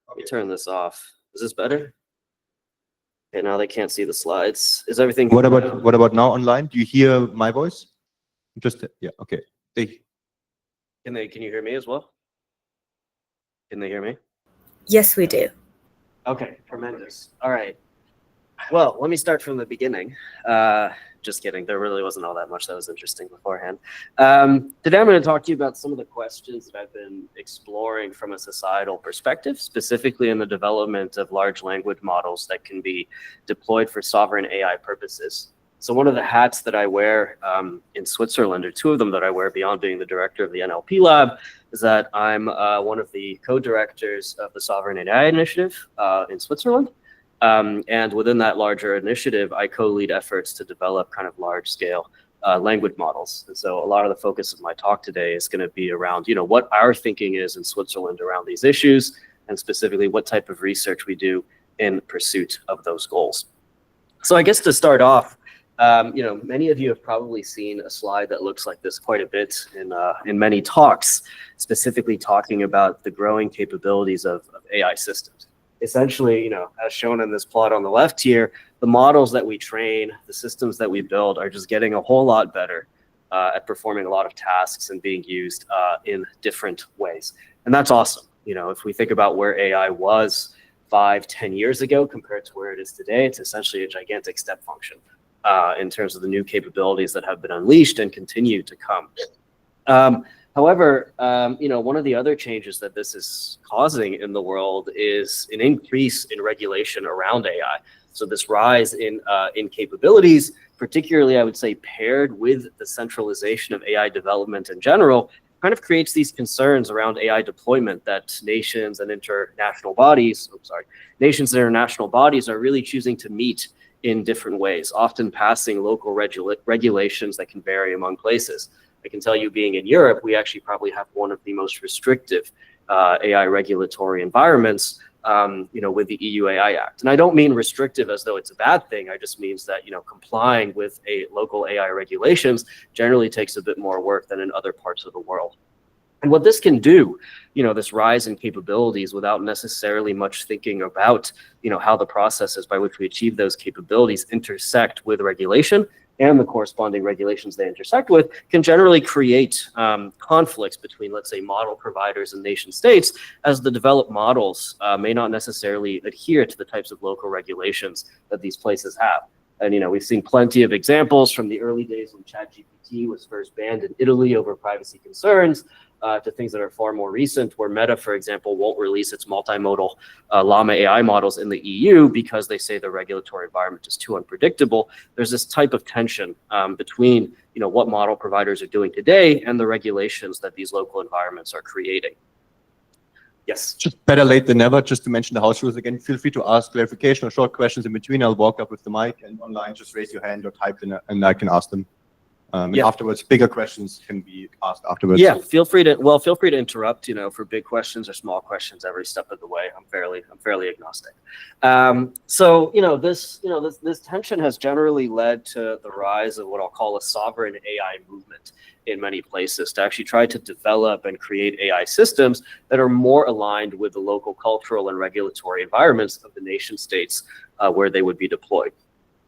Let me turn this off. Is this better? Okay, now they can't see the slides. Is everything? What about now online? Do you hear my voice? Yeah, okay. Can you hear me as well? Can they hear me? Yes, we do. Okay, tremendous. All right. Well, let me start from the beginning. Just kidding. There really wasn't all that much that was interesting beforehand. Today I'm going to talk to you about some of the questions that I've been exploring from a societal perspective, specifically in the development of large language models that can be deployed for sovereign AI purposes. So one of the hats that I wear in Switzerland, or two of them that I wear beyond being the director of the NLP lab, is that I'm one of the co-directors of the Sovereign AI Initiative in Switzerland. And within that larger initiative, I co-lead efforts to develop kind of large-scale language models. And so a lot of the focus of my talk today is going to be around, what our thinking is in Switzerland around these issues, and specifically what type of research we do in pursuit of those goals. So I guess to start off, many of you have probably seen a slide that looks like this quite a bit in many talks, specifically talking about the growing capabilities of AI systems. Essentially, as shown in this plot on the left here, the models that we train, the systems that we build are just getting a whole lot better at performing a lot of tasks and being used in different ways. And that's awesome. If we think about where AI was 5-10 years ago compared to where it is today, it's essentially a gigantic step function in terms of the new capabilities that have been unleashed and continue to come. However, one of the other changes that this is causing in the world is an increase in regulation around AI. So this rise in capabilities, particularly I would say paired with the centralization of AI development in general, kind of creates these concerns around AI deployment that nations and international bodies are really choosing to meet in different ways, often passing local regulations that can vary among places. I can tell you, being in Europe, we actually probably have one of the most restrictive AI regulatory environments, with the EU AI Act. And I don't mean restrictive as though it's a bad thing. I just means that, complying with local AI regulations generally takes a bit more work than in other parts of the world. And what this can do, this rise in capabilities without necessarily much thinking about, how the processes by which we achieve those capabilities intersect with regulation and the corresponding regulations they intersect with, can generally create conflicts between, let's say, model providers and nation states, as the developed models may not necessarily adhere to the types of local regulations that these places have. And, we've seen plenty of examples from the early days when ChatGPT was first banned in Italy over privacy concerns, to things that are far more recent, where Meta, for example, won't release its multimodal Llama AI models in the EU because they say the regulatory environment is too unpredictable. There's this type of tension between, what model providers are doing today and the regulations that these local environments are creating. Yes. Just better late than never. Just to mention the house rules again, feel free to ask clarification or short questions in between. I'll walk up with the mic, and online, just raise your hand or type in and I can ask them. And afterwards, bigger questions can be asked afterwards. Yeah, feel free to interrupt, for big questions or small questions every step of the way. I'm fairly agnostic. This tension has generally led to the rise of what I'll call a sovereign AI movement in many places, to actually try to develop and create AI systems that are more aligned with the local cultural and regulatory environments of the nation states where they would be deployed.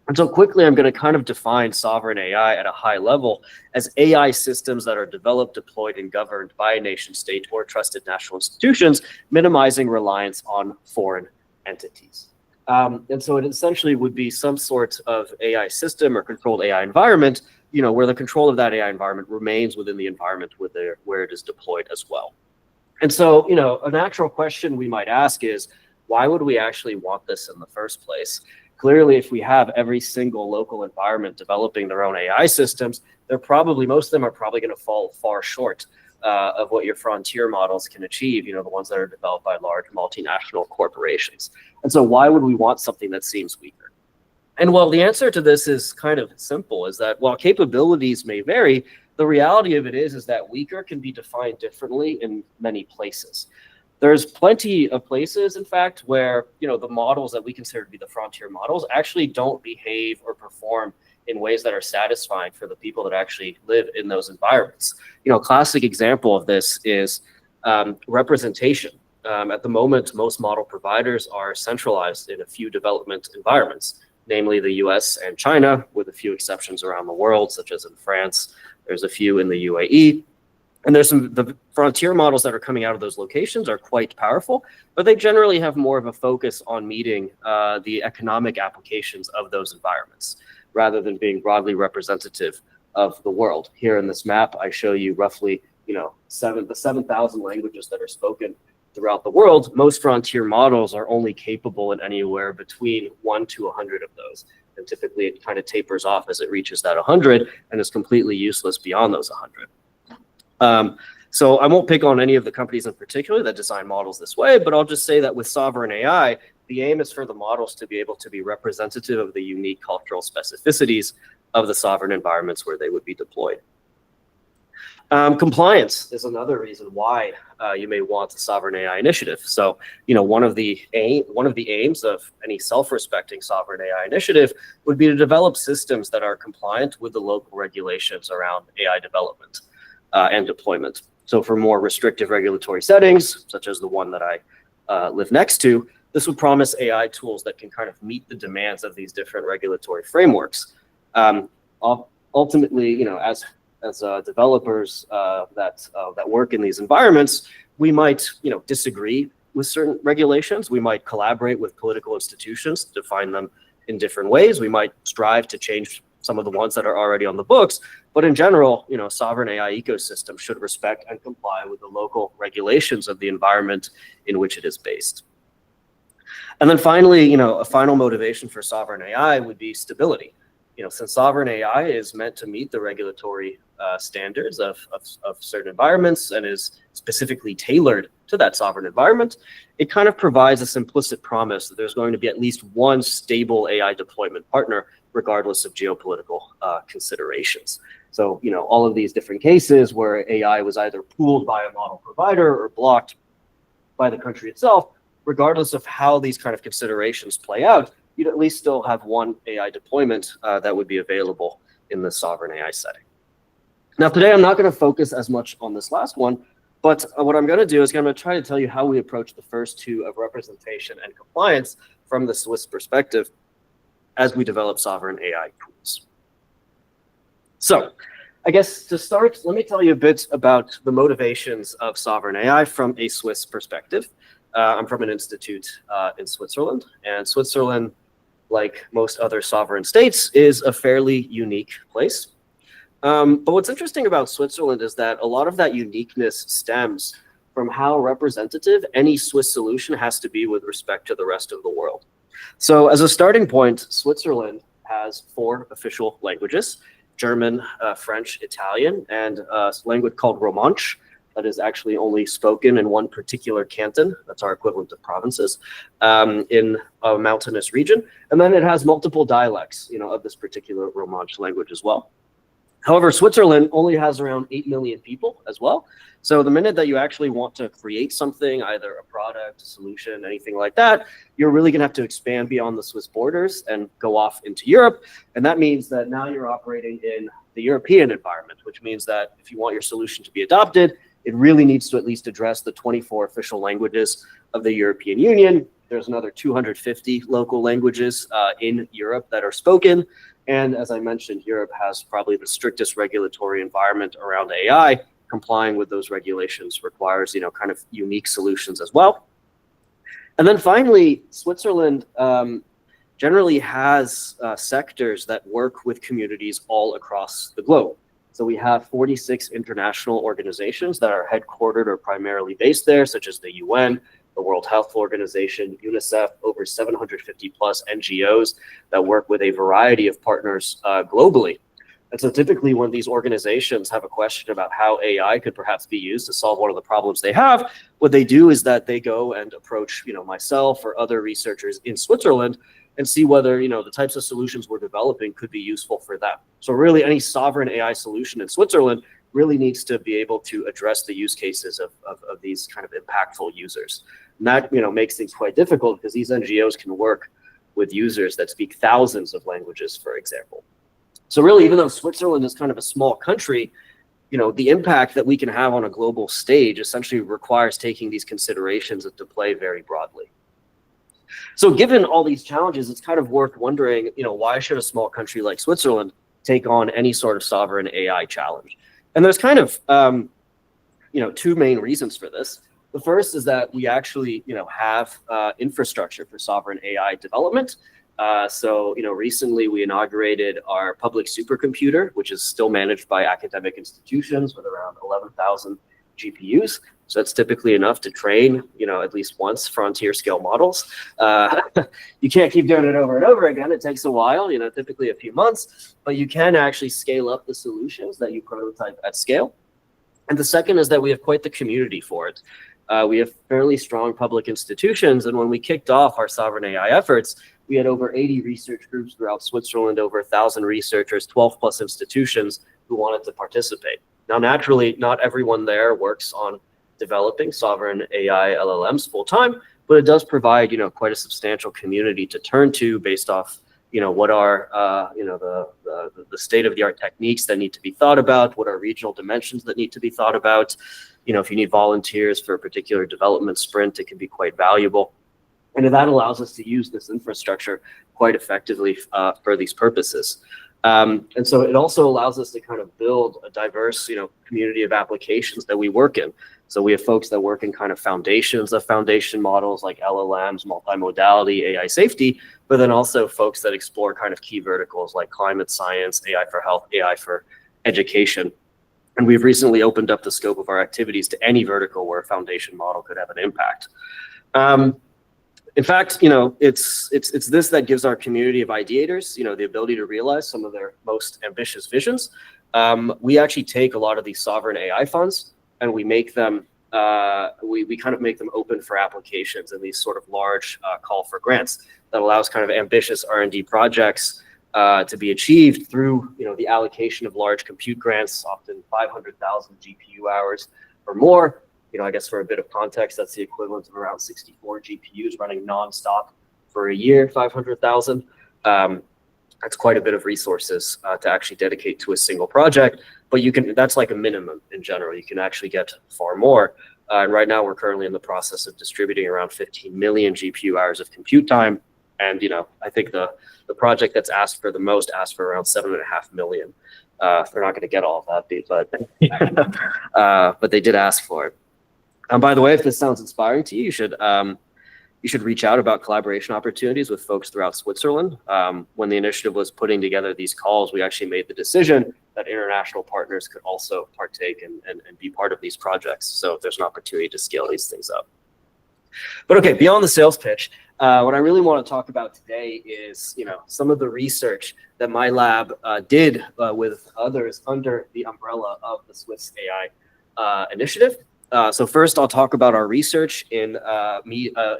And so quickly, I'm going to kind of define sovereign AI at a high level as AI systems that are developed, deployed, and governed by a nation state or trusted national institutions, minimizing reliance on foreign entities. And so it essentially would be some sort of AI system or controlled AI environment, where the control of that AI environment remains within the environment where it is deployed as well. And so, a natural question we might ask is, why would we actually want this in the first place? Clearly, if we have every single local environment developing their own AI systems, most of them are probably going to fall far short of what your frontier models can achieve, the ones that are developed by large multinational corporations. And so why would we want something that seems weaker? And well, the answer to this is kind of simple, is that while capabilities may vary, the reality of it is that weaker can be defined differently in many places. There's plenty of places, in fact, where the models that we consider to be the frontier models actually don't behave or perform in ways that are satisfying for the people that actually live in those environments. A classic example of this is representation. At the moment, most model providers are centralized in a few development environments, namely the US and China, with a few exceptions around the world, such as in France. There's a few in the UAE. And the frontier models that are coming out of those locations are quite powerful, but they generally have more of a focus on meeting the economic applications of those environments, rather than being broadly representative of the world. Here in this map, I show you roughly, the 7,000 languages that are spoken throughout the world. Most frontier models are only capable in anywhere between 1 to 100 of those. And typically it kind of tapers off as it reaches that 100 and is completely useless beyond those 100. So I won't pick on any of the companies in particular that design models this way, but I'll just say that with sovereign AI, the aim is for the models to be able to be representative of the unique cultural specificities of the sovereign environments where they would be deployed. Compliance is another reason why you may want a sovereign AI initiative. So, one of the aims of any self-respecting sovereign AI initiative would be to develop systems that are compliant with the local regulations around AI development and deployment. So for more restrictive regulatory settings, such as the one that I live next to, this would promise AI tools that can kind of meet the demands of these different regulatory frameworks. Ultimately, as developers that work in these environments, we might disagree with certain regulations. We might collaborate with political institutions to define them in different ways. We might strive to change some of the ones that are already on the books. But in general, sovereign AI ecosystem should respect and comply with the local regulations of the environment in which it is based. And then finally, a final motivation for sovereign AI would be stability. Since sovereign AI is meant to meet the regulatory standards of certain environments and is specifically tailored to that sovereign environment, it kind of provides this implicit promise that there's going to be at least one stable AI deployment partner, regardless of geopolitical considerations. So, all of these different cases where AI was either pooled by a model provider or blocked by the country itself, regardless of how these kind of considerations play out, you'd at least still have one AI deployment that would be available in the sovereign AI setting. Now, today I'm not going to focus as much on this last one, but what I'm going to do is I'm going to try to tell you how we approach the first two of representation and compliance from the Swiss perspective as we develop sovereign AI tools. So, I guess to start, let me tell you a bit about the motivations of sovereign AI from a Swiss perspective. I'm from an institute in Switzerland, and Switzerland, like most other sovereign states, is a fairly unique place. But what's interesting about Switzerland is that a lot of that uniqueness stems from how representative any Swiss solution has to be with respect to the rest of the world. So as a starting point, Switzerland has 4 official languages: German, French, Italian, and a language called Romansh that is actually only spoken in one particular canton. That's our equivalent of provinces in a mountainous region. And then it has multiple dialects, of this particular Romansh language as well. However, Switzerland only has around 8 million people as well. So the minute that you actually want to create something, either a product, a solution, anything like that, you're really going to have to expand beyond the Swiss borders and go off into Europe. And that means that now you're operating in the European environment, which means that if you want your solution to be adopted, it really needs to at least address the 24 official languages of the European Union. There's another 250 local languages in Europe that are spoken. And as I mentioned, Europe has probably the strictest regulatory environment around AI. Complying with those regulations requires, kind of unique solutions as well. And then finally, Switzerland generally has sectors that work with communities all across the globe. So we have 46 international organizations that are headquartered or primarily based there, such as the UN, the World Health Organization, UNICEF, over 750 plus NGOs that work with a variety of partners globally. And so typically when these organizations have a question about how AI could perhaps be used to solve one of the problems they have, what they do is that they go and approach, myself or other researchers in Switzerland and see whether, the types of solutions we're developing could be useful for them. So really any sovereign AI solution in Switzerland really needs to be able to address the use cases of these kind of impactful users. And that, makes things quite difficult because these NGOs can work with users that speak thousands of languages, for example. So really, even though Switzerland is kind of a small country, the impact that we can have on a global stage essentially requires taking these considerations into play very broadly. So given all these challenges, it's kind of worth wondering, why should a small country like Switzerland take on any sort of sovereign AI challenge? And there's kind of, two main reasons for this. The first is that we actually, have infrastructure for sovereign AI development. So recently we inaugurated our public supercomputer, which is still managed by academic institutions with around 11,000 GPUs. So that's typically enough to train, at least once frontier scale models. You can't keep doing it over and over again. It takes a while, typically a few months, but you can actually scale up the solutions that you prototype at scale. And the second is that we have quite the community for it. We have fairly strong public institutions. And when we kicked off our sovereign AI efforts, we had over 80 research groups throughout Switzerland, over 1,000 researchers, 12 plus institutions who wanted to participate. Now, naturally, not everyone there works on developing sovereign AI LLMs full time, but it does provide, quite a substantial community to turn to based off, what are, the state of the art techniques that need to be thought about, what are regional dimensions that need to be thought about. If you need volunteers for a particular development sprint, it can be quite valuable. And that allows us to use this infrastructure quite effectively for these purposes. And so it also allows us to kind of build a diverse, community of applications that we work in. So we have folks that work in kind of foundations of foundation models like LLMs, multimodality, AI safety, but then also folks that explore kind of key verticals like climate science, AI for health, AI for education. And we've recently opened up the scope of our activities to any vertical where a foundation model could have an impact. In fact, it's this that gives our community of ideators, the ability to realize some of their most ambitious visions. We actually take a lot of these sovereign AI funds and we make them, we kind of make them open for applications in these sort of large call for grants that allows kind of ambitious R&D projects to be achieved through, the allocation of large compute grants, often 500,000 GPU hours or more. I guess for a bit of context, that's the equivalent of around 64 GPUs running nonstop for a year, 500,000. That's quite a bit of resources to actually dedicate to a single project, but that's like a minimum in general. You can actually get far more. And right now we're currently in the process of distributing around 15 million GPU hours of compute time. And, I think the project that's asked for the most asked for around 7.5 million. They're not going to get all of that, but they did ask for it. And by the way, if this sounds inspiring to you, you should reach out about collaboration opportunities with folks throughout Switzerland. When the initiative was putting together these calls, we actually made the decision that international partners could also partake and be part of these projects. So if there's an opportunity to scale these things up. But okay, beyond the sales pitch, what I really want to talk about today is, some of the research that my lab did with others under the umbrella of the Swiss AI initiative. So first, I'll talk about our research in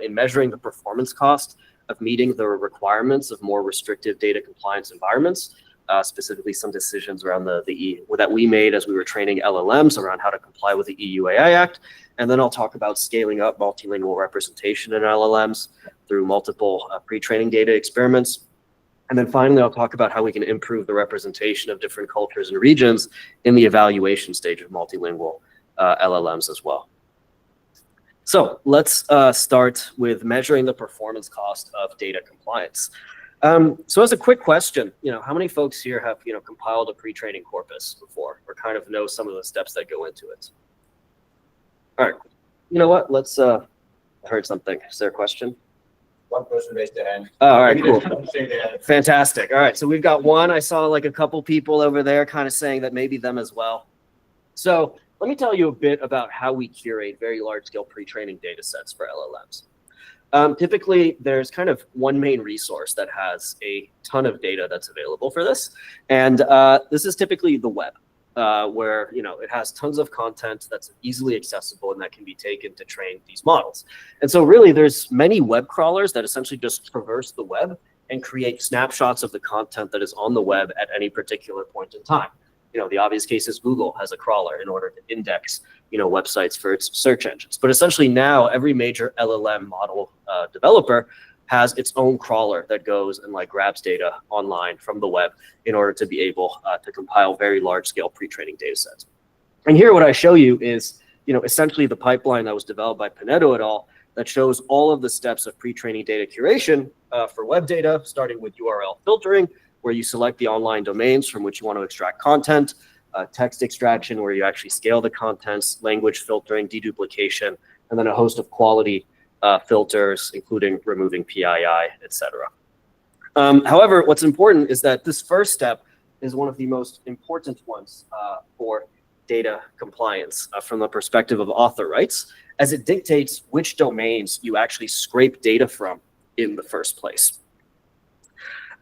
measuring the performance cost of meeting the requirements of more restrictive data compliance environments, specifically some decisions around that we made as we were training LLMs around how to comply with the EU AI Act. And then I'll talk about scaling up multilingual representation in LLMs through multiple pre-training data experiments. And then finally, I'll talk about how we can improve the representation of different cultures and regions in the evaluation stage of multilingual LLMs as well. So let's start with measuring the performance cost of data compliance. So as a quick question, how many folks here have compiled a pre-training corpus before, or kind of know some of the steps that go into it? All right, you know what? Let's. I heard something. Is there a question? One person raised their hand. Oh, all right, cool. Fantastic. All right, so we've got one. I saw like a couple people over there kind of saying that maybe them as well. So let me tell you a bit about how we curate very large-scale pre-training data sets for LLMs. Typically, there's kind of one main resource that has a ton of data that's available for this. And this is typically the web, where it has tons of content that's easily accessible and that can be taken to train these models. And so really, there's many web crawlers that essentially just traverse the web and create snapshots of the content that is on the web at any particular point in time. The obvious case is Google has a crawler in order to index, websites for its search engines. But essentially now every major LLM model developer has its own crawler that goes and grabs data online from the web in order to be able to compile very large scale pre-training data sets. And here what I show you is, essentially the pipeline that was developed by Pinedo et al. That shows all of the steps of pre-training data curation for web data, starting with URL filtering, where you select the online domains from which you want to extract content, text extraction, where you actually scale the contents, language filtering, deduplication, and then a host of quality filters, including removing PII, etc. However, what's important is that this first step is one of the most important ones for data compliance from the perspective of author rights, as it dictates which domains you actually scrape data from in the first place.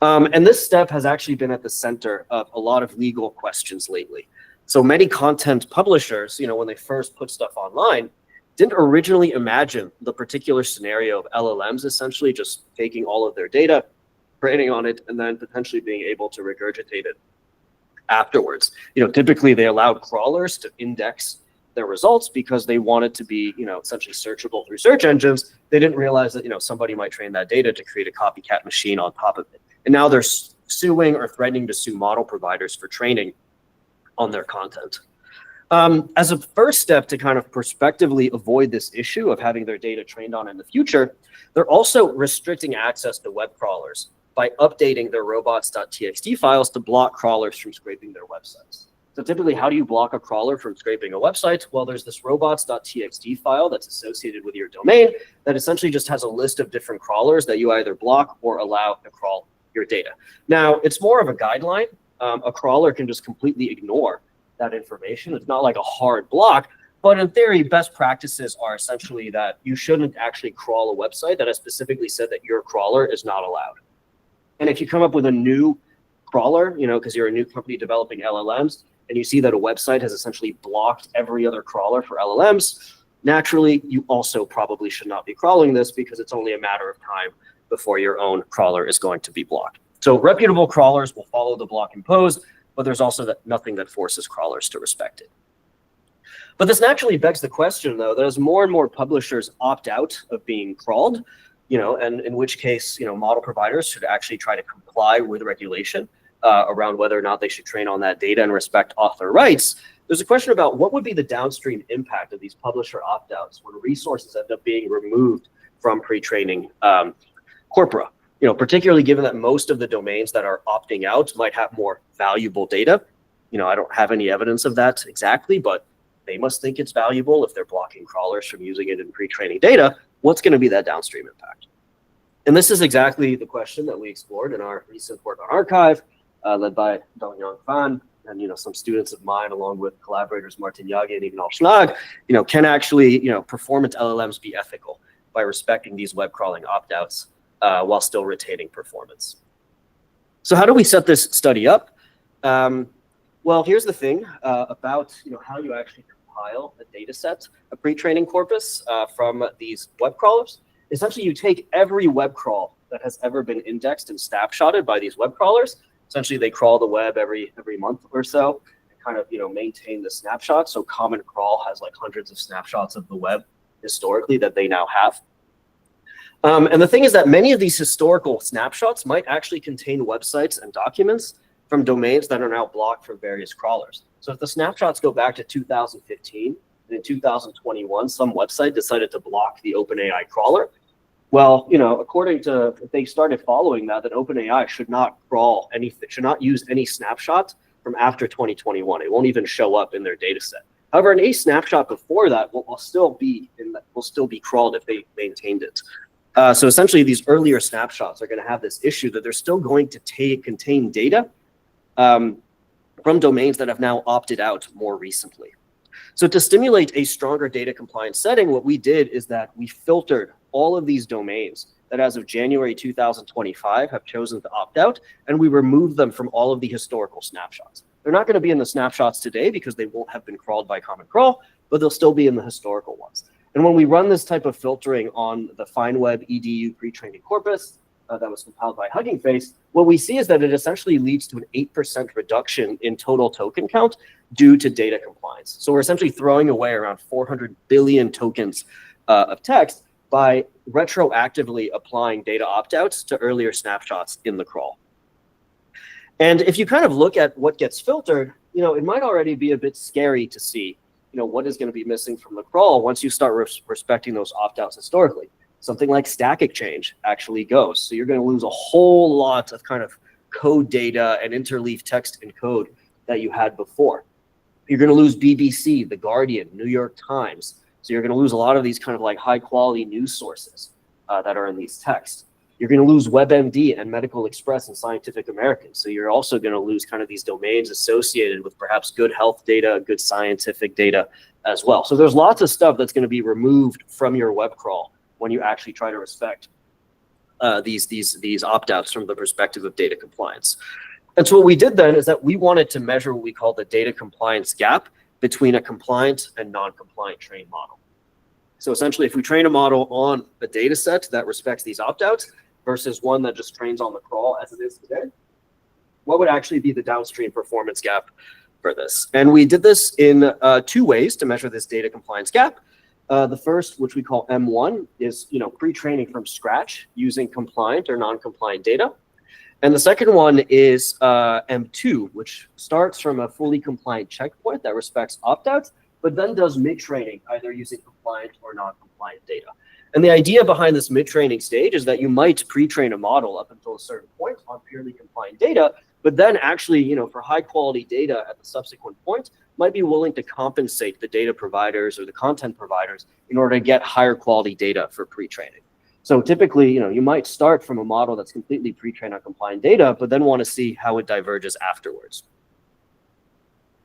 And this step has actually been at the center of a lot of legal questions lately. So many content publishers, when they first put stuff online, didn't originally imagine the particular scenario of LLMs essentially just taking all of their data, training on it, and then potentially being able to regurgitate it afterwards. Typically they allowed crawlers to index their results because they wanted to be, essentially searchable through search engines. They didn't realize that, somebody might train that data to create a copycat machine on top of it. And now they're suing or threatening to sue model providers for training on their content. As a first step to kind of prospectively avoid this issue of having their data trained on in the future, they're also restricting access to web crawlers by updating their robots.txt files to block crawlers from scraping their websites. So typically, how do you block a crawler from scraping a website? Well, there's this robots.txt file that's associated with your domain that essentially just has a list of different crawlers that you either block or allow to crawl your data. Now, it's more of a guideline. A crawler can just completely ignore that information. It's not like a hard block, but in theory, best practices are essentially that you shouldn't actually crawl a website that has specifically said that your crawler is not allowed. And if you come up with a new crawler, because you're a new company developing LLMs, and you see that a website has essentially blocked every other crawler for LLMs, naturally, you also probably should not be crawling this because it's only a matter of time before your own crawler is going to be blocked. So reputable crawlers will follow the block imposed, but there's also nothing that forces crawlers to respect it. But this naturally begs the question, though, that as more and more publishers opt out of being crawled, and in which case, model providers should actually try to comply with regulation around whether or not they should train on that data and respect author rights. There's a question about what would be the downstream impact of these publisher opt-outs when resources end up being removed from pre-training corpora. Particularly given that most of the domains that are opting out might have more valuable data. I don't have any evidence of that exactly, but they must think it's valuable if they're blocking crawlers from using it in pre-training data. What's going to be that downstream impact? And this is exactly the question that we explored in our recent work on archive, led by Dongyang Fan and some students of mine, along with collaborators Martin Yage and Ignal Schlag. Can actually performance LLMs be ethical by respecting these web crawling opt-outs while still retaining performance? So how do we set this study up? Well, here's the thing about how you actually compile a data set, a pre-training corpus from these web crawlers. Essentially, you take every web crawl that has ever been indexed and snapshotted by these web crawlers. Essentially, they crawl the web every month or so and kind of maintain the snapshots. So Common Crawl has like hundreds of snapshots of the web historically that they now have. And the thing is that many of these historical snapshots might actually contain websites and documents from domains that are now blocked from various crawlers. So if the snapshots go back to 2015, and in 2021, some website decided to block the OpenAI crawler, well, according to, if they started following that OpenAI should not crawl anything, should not use any snapshot from after 2021. It won't even show up in their data set. However, any snapshot before that will still be crawled if they maintained it. So essentially, these earlier snapshots are going to have this issue that they're still going to contain data from domains that have now opted out more recently. So to stimulate a stronger data compliance setting, what we did is that we filtered all of these domains that as of January 2025 have chosen to opt out, and we removed them from all of the historical snapshots. They're not going to be in the snapshots today because they won't have been crawled by Common Crawl, but they'll still be in the historical ones. And when we run this type of filtering on the FineWeb EDU pre-training corpus that was compiled by Hugging Face, what we see is that it essentially leads to an 8% reduction in total token count due to data compliance. So we're essentially throwing away around 400 billion tokens of text by retroactively applying data opt-outs to earlier snapshots in the crawl. And if you kind of look at what gets filtered, it might already be a bit scary to see what is going to be missing from the crawl once you start respecting those opt-outs historically. Something like stack exchange actually goes. So you're going to lose a whole lot of kind of code data and interleave text and code that you had before. You're going to lose BBC, The Guardian, New York Times. So you're going to lose a lot of these kind of like high quality news sources that are in these texts. You're going to lose WebMD and Medical Express and Scientific American. So you're also going to lose kind of these domains associated with perhaps good health data, good scientific data as well. So there's lots of stuff that's going to be removed from your web crawl when you actually try to respect these opt-outs from the perspective of data compliance. And so what we did then is that we wanted to measure what we call the data compliance gap between a compliant and non-compliant trained model. So essentially, if we train a model on a data set that respects these opt-outs versus one that just trains on the crawl as it is today, what would actually be the downstream performance gap for this? And we did this in 2 ways to measure this data compliance gap. The first, which we call M1, is pre-training from scratch using compliant or non-compliant data. And the second one is M2, which starts from a fully compliant checkpoint that respects opt-outs, but then does mid-training, either using compliant or non-compliant data. And the idea behind this mid-training stage is that you might pre-train a model up until a certain point on purely compliant data, but then actually, for high-quality data at the subsequent point, might be willing to compensate the data providers or the content providers in order to get higher quality data for pre-training. So typically, you might start from a model that's completely pre-trained on compliant data, but then want to see how it diverges afterwards.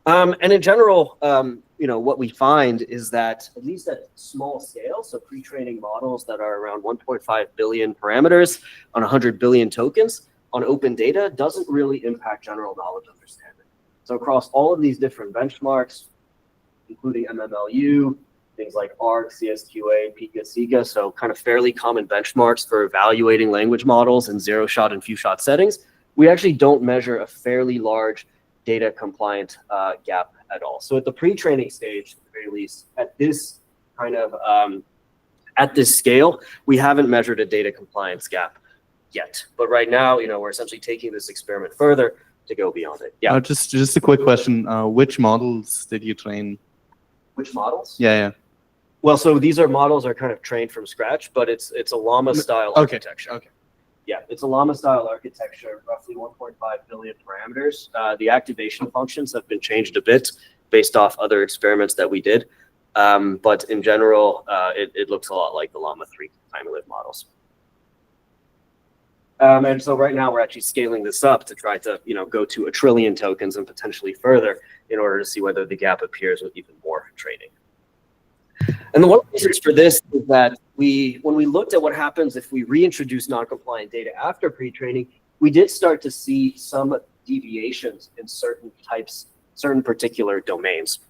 And in general, what we find is that at least at small scale, so pre-training models that are around 1.5 billion parameters on 100 billion tokens on open data doesn't really impact general knowledge understanding. So across all of these different benchmarks, including MMLU, things like ARC, CSQA, Pika, Sika, so kind of fairly common benchmarks for evaluating language models in zero-shot and few-shot settings, we actually don't measure a fairly large data compliant gap at all. So at the pre-training stage, at the very least, at this kind of at this scale, we haven't measured a data compliance gap yet. But right now, we're essentially taking this experiment further to go beyond it. Yeah. Just a quick question. Which models did you train? Which models? Yeah. Well, so these models are kind of trained from scratch, but it's a llama style architecture. Okay. Yeah, it's a llama style architecture, roughly 1.5 billion parameters. The activation functions have been changed a bit based off other experiments that we did. But in general, it looks a lot like the llama 3 time-lived models. And so right now we're actually scaling this up to try to, go to 1 trillion tokens and potentially further in order to see whether the gap appears with even more training. And the one reason for this is that when we looked at what happens if we reintroduce non-compliant data after pre-training, we did start to see some deviations in certain particular domains.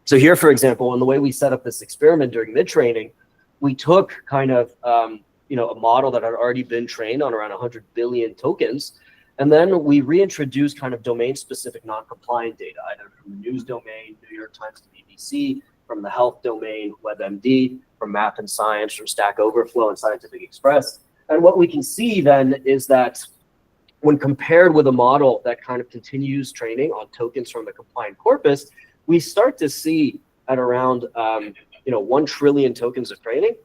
So here, for example, in the way we set up this experiment during mid-training, we took kind of a model that had already been trained on around 100 billion tokens. And then we reintroduced kind of domain-specific non-compliant data, either from the news domain, New York Times to BBC, from the health domain, WebMD, from Map and Science, from Stack Overflow and Scientific Express. And what we can see then is that when compared with a model that kind of continues training on tokens from the compliant corpus, we start to see at around 1 trillion tokens of training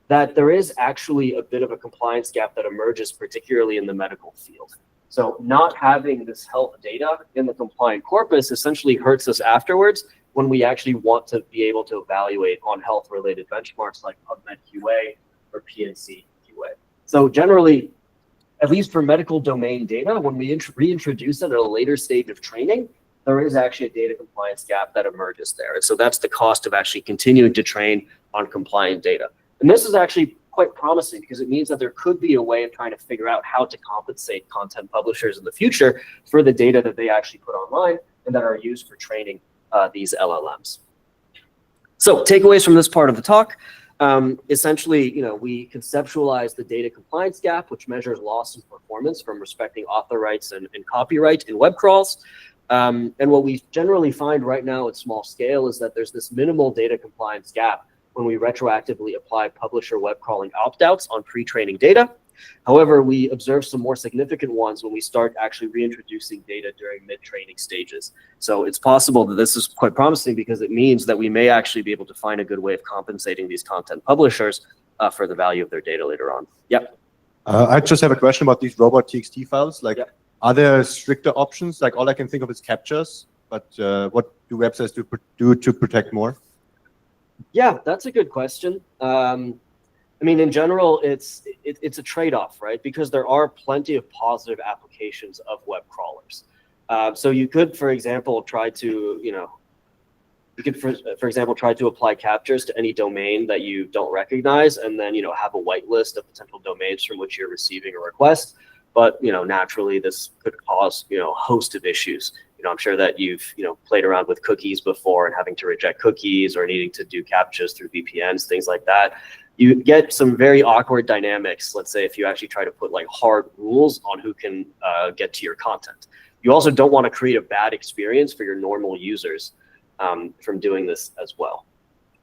that there is actually a bit of a compliance gap that emerges, particularly in the medical field. So not having this health data in the compliant corpus essentially hurts us afterwards when we actually want to be able to evaluate on health-related benchmarks like PubMed QA or PNC QA. So generally, at least for medical domain data, when we reintroduce it at a later stage of training, there is actually a data compliance gap that emerges there. And so that's the cost of actually continuing to train on compliant data. And this is actually quite promising because it means that there could be a way of trying to figure out how to compensate content publishers in the future for the data that they actually put online and that are used for training these LLMs. So takeaways from this part of the talk, essentially, we conceptualize the data compliance gap, which measures loss in performance from respecting author rights and copyright in web crawls. And what we generally find right now at small scale is that there's this minimal data compliance gap when we retroactively apply publisher web crawling opt-outs on pre-training data. However, we observe some more significant ones when we start actually reintroducing data during mid-training stages. So it's possible that this is quite promising because it means that we may actually be able to find a good way of compensating these content publishers for the value of their data later on. Yep. I just have a question about these robot.txt files. Like, are there stricter options? Like, all I can think of is captchas, but what do websites do to protect more? Yeah, that's a good question. I mean, in general, it's a trade-off, right? Because there are plenty of positive applications of web crawlers. So you could, for example, try to, for example, try to apply captchas to any domain that you don't recognize, and then, have a whitelist of potential domains from which you're receiving a request. But, naturally, this could cause, a host of issues. I'm sure that you've, played around with cookies before and having to reject cookies or needing to do captchas through VPNs, things like that. You get some very awkward dynamics, let's say, if you actually try to put like hard rules on who can get to your content. You also don't want to create a bad experience for your normal users from doing this as well.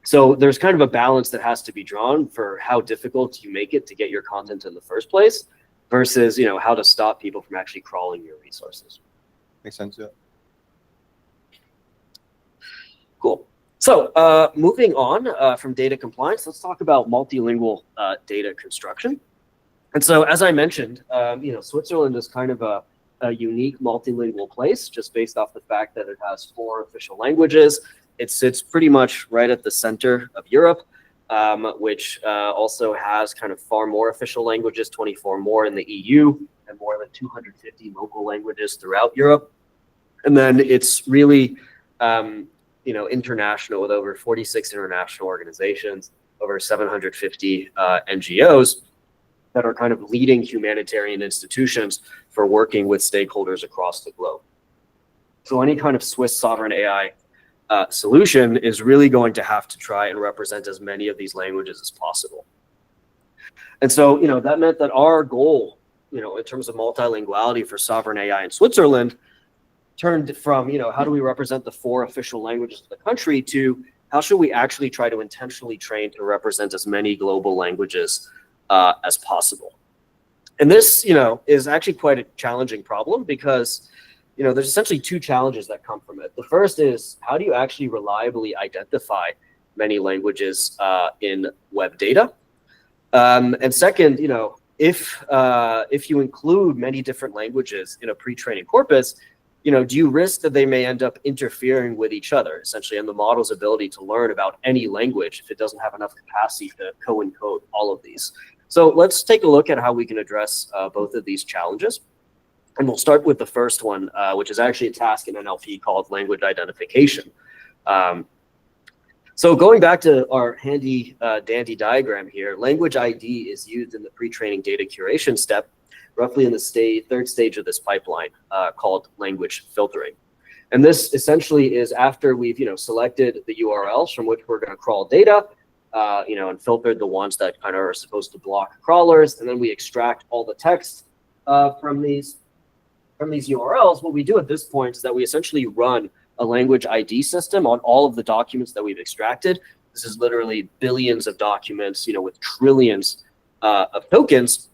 So there's kind of a balance that has to be drawn for how difficult you make it to get your content in the first place versus, how to stop people from actually crawling your resources. Makes sense, yeah. Cool. So moving on from data compliance, let's talk about multilingual data construction. And so, as I mentioned, Switzerland is kind of a unique multilingual place, just based off the fact that it has 4 official languages. It sits pretty much right at the center of Europe, which also has kind of far more official languages, 24 more in the EU, and more than 250 local languages throughout Europe. And then it's really international, with over 46 international organizations, over 750 NGOs that are kind of leading humanitarian institutions for working with stakeholders across the globe. So any kind of Swiss sovereign AI solution is really going to have to try and represent as many of these languages as possible. And so, that meant that our goal, in terms of multilinguality for sovereign AI in Switzerland, turned from, how do we represent the 4 official languages of the country to how should we actually try to intentionally train to represent as many global languages as possible. And this, is actually quite a challenging problem because, there's essentially 2 challenges that come from it. The first is, how do you actually reliably identify many languages in web data? And second, if you include many different languages in a pre-training corpus, do you risk that they may end up interfering with each other, essentially, and the model's ability to learn about any language if it doesn't have enough capacity to co-encode all of these? So let's take a look at how we can address both of these challenges. And we'll start with the first one, which is actually a task in NLP called language identification. So going back to our handy dandy diagram here, language ID is used in the pre-training data curation step, roughly in the third stage of this pipeline, called language filtering. And this essentially is after we've selected the URLs from which we're going to crawl data, and filtered the ones that kind of are supposed to block crawlers, and then we extract all the text from these URLs. What we do at this point is that we essentially run a language ID system on all of the documents that we've extracted. This is literally billions of documents, with trillions of tokens.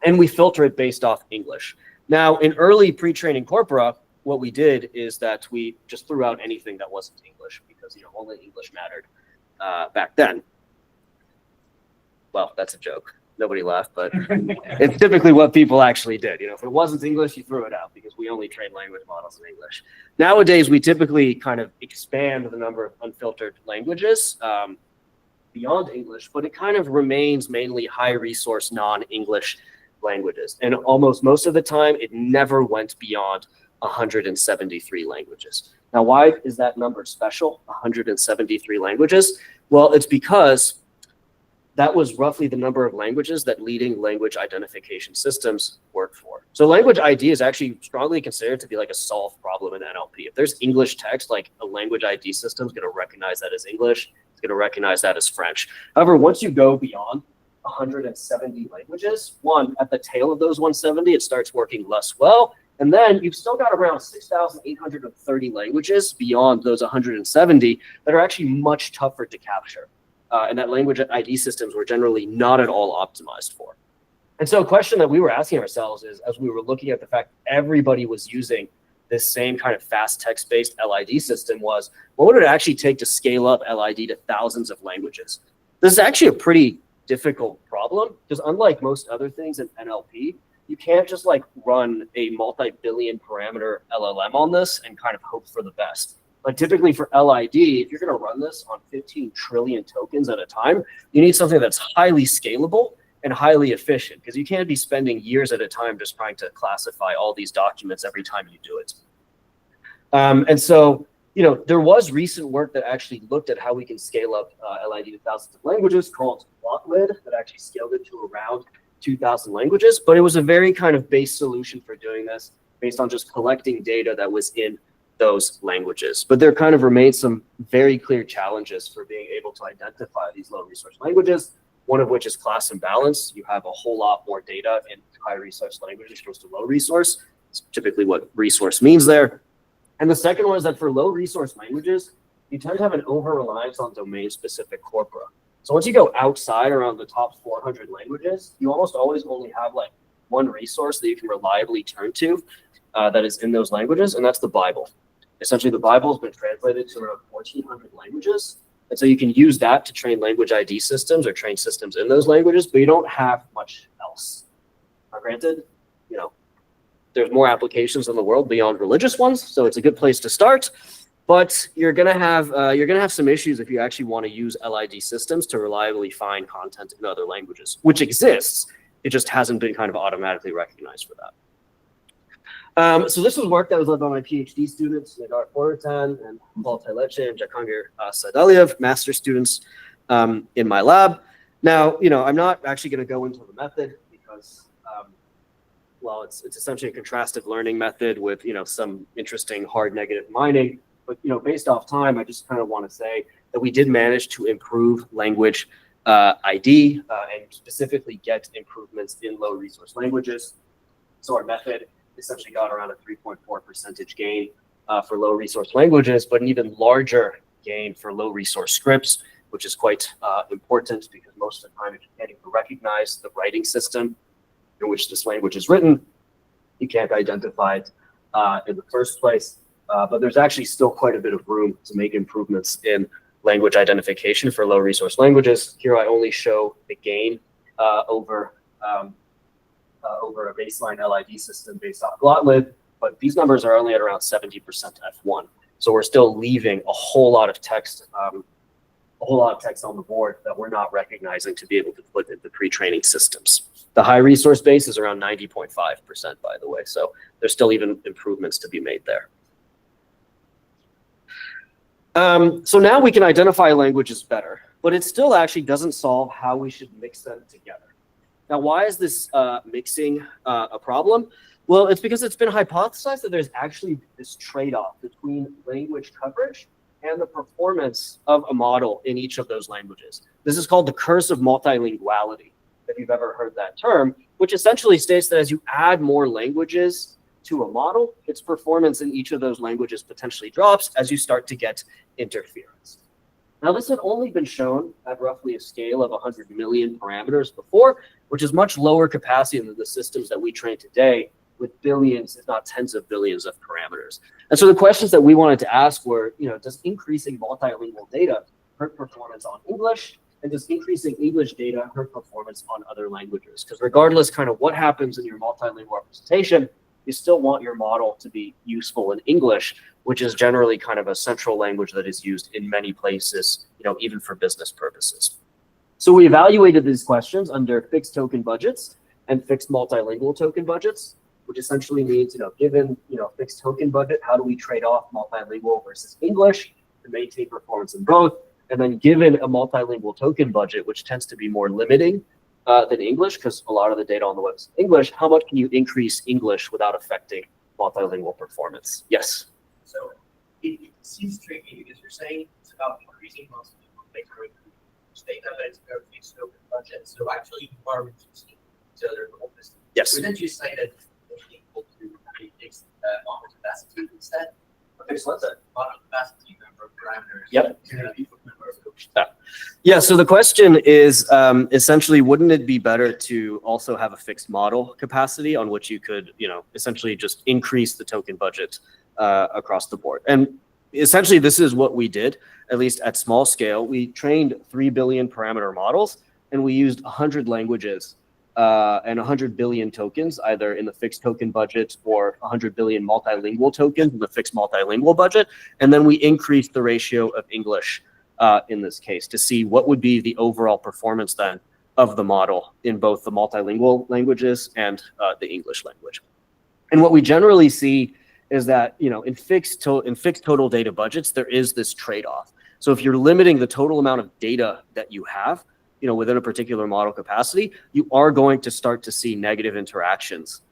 And we filter it based off English. Now, in early pre-training corpora, what we did is that we just threw out anything that wasn't English because only English mattered back then. Well, that's a joke. Nobody laughed, but it's typically what people actually did. If it wasn't English, you threw it out because we only train language models in English. Nowadays, we typically kind of expand the number of unfiltered languages beyond English, but it kind of remains mainly high-resource non-English languages. And almost most of the time, it never went beyond 173 languages. Now, why is that number special, 173 languages? Well, it's because that was roughly the number of languages that leading language identification systems work for. So language ID is actually strongly considered to be like a solved problem in NLP. If there's English text, like a language ID system is going to recognize that as English, it's going to recognize that as French. However, once you go beyond 170 languages, at the tail of those 170, it starts working less well. And then you've still got around 6,830 languages beyond those 170 that are actually much tougher to capture. And that language ID systems were generally not at all optimized for. And so a question that we were asking ourselves is, as we were looking at the fact everybody was using this same kind of fast text-based LID system, was what would it actually take to scale up LID to thousands of languages? This is actually a pretty difficult problem, because unlike most other things in NLP, you can't just like run a multi-billion parameter LLM on this and kind of hope for the best. Like typically for LID, if you're going to run this on 15 trillion tokens at a time, you need something that's highly scalable and highly efficient, because you can't be spending years at a time just trying to classify all these documents every time you do it. And so, there was recent work that actually looked at how we can scale up LID to thousands of languages called Plotly that actually scaled it to around 2,000 languages, but it was a very kind of base solution for doing this based on just collecting data that was in those languages. But there kind of remains some very clear challenges for being able to identify these low resource languages, one of which is class imbalance. You have a whole lot more data in high resource languages opposed to low resource. It's typically what resource means there. And the second one is that for low resource languages, you tend to have an over-reliance on domain-specific corpora. So once you go outside around the top 400 languages, you almost always only have like one resource that you can reliably turn to that is in those languages, and that's the Bible. Essentially, the Bible has been translated to around 1,400 languages. And so you can use that to train language ID systems or train systems in those languages, but you don't have much else. Now, granted, there's more applications in the world beyond religious ones, so it's a good place to start. But you're gonna have some issues if you actually want to use LID systems to reliably find content in other languages, which exists. It just hasn't been kind of automatically recognized for that. So this was work that was led by my PhD students, Nagar Fortan and Paul Taileche and Jahangir Sadaliev, master students in my lab. Now, I'm not actually going to go into the method because, well, it's essentially a contrastive learning method with, some interesting hard negative mining. But, based off time, I just kind of want to say that we did manage to improve language ID and specifically get improvements in low resource languages. So our method essentially got around a 3.4% gain for low resource languages, but an even larger gain for low resource scripts, which is quite important because most of the time if you can't even recognize the writing system in which this language is written, you can't identify it in the first place. But there's actually still quite a bit of room to make improvements in language identification for low resource languages. Here I only show the gain over a baseline LID system based off Glotlib, but these numbers are only at around 70% F1. So we're still leaving a whole lot of text, on the board that we're not recognizing to be able to put into pre-training systems. The high resource base is around 90.5%, by the way. So there's still even improvements to be made there. So now we can identify languages better, but it still actually doesn't solve how we should mix them together. Now, why is this mixing a problem? Well, it's because it's been hypothesized that there's actually this trade-off between language coverage and the performance of a model in each of those languages. This is called the curse of multilinguality, if you've ever heard that term, which essentially states that as you add more languages to a model, its performance in each of those languages potentially drops as you start to get interference. Now, this had only been shown at roughly a scale of 100 million parameters before, which is much lower capacity than the systems that we train today with billions, if not tens of billions of parameters. And so the questions that we wanted to ask were, does increasing multilingual data hurt performance on English? And does increasing English data hurt performance on other languages? Because regardless kind of what happens in your multilingual representation, you still want your model to be useful in English, which is generally kind of a central language that is used in many places, even for business purposes. So we evaluated these questions under fixed token budgets and fixed multilingual token budgets, which essentially means, given, fixed token budget, how do we trade off multilingual versus English to maintain performance in both? And then given a multilingual token budget, which tends to be more limiting than English, because a lot of the data on the web is English, how much can you increase English without affecting multilingual performance? Yes? So it seems tricky because you're saying it's about increasing multilingual data, but it's about fixed token budget. So actually you are reducing the other goals. Yes. Wouldn't you say that it's equal to fixed model capacity instead? Okay, so what's that? Model capacity number of parameters. Yep. Number of Yeah. Yeah, so the question is essentially, wouldn't it be better to also have a fixed model capacity on which you could, essentially just increase the token budget across the board? And essentially, this is what we did, at least at small scale. We trained 3 billion parameter models, and we used 100 languages and 100 billion tokens, either in the fixed token budget or 100 billion multilingual tokens in the fixed multilingual budget. And then we increased the ratio of English in this case to see what would be the overall performance then of the model in both the multilingual languages and the English language. And what we generally see is that, in fixed total data budgets, there is this trade-off. So if you're limiting the total amount of data that you have, within a particular model capacity, you are going to start to see negative interactions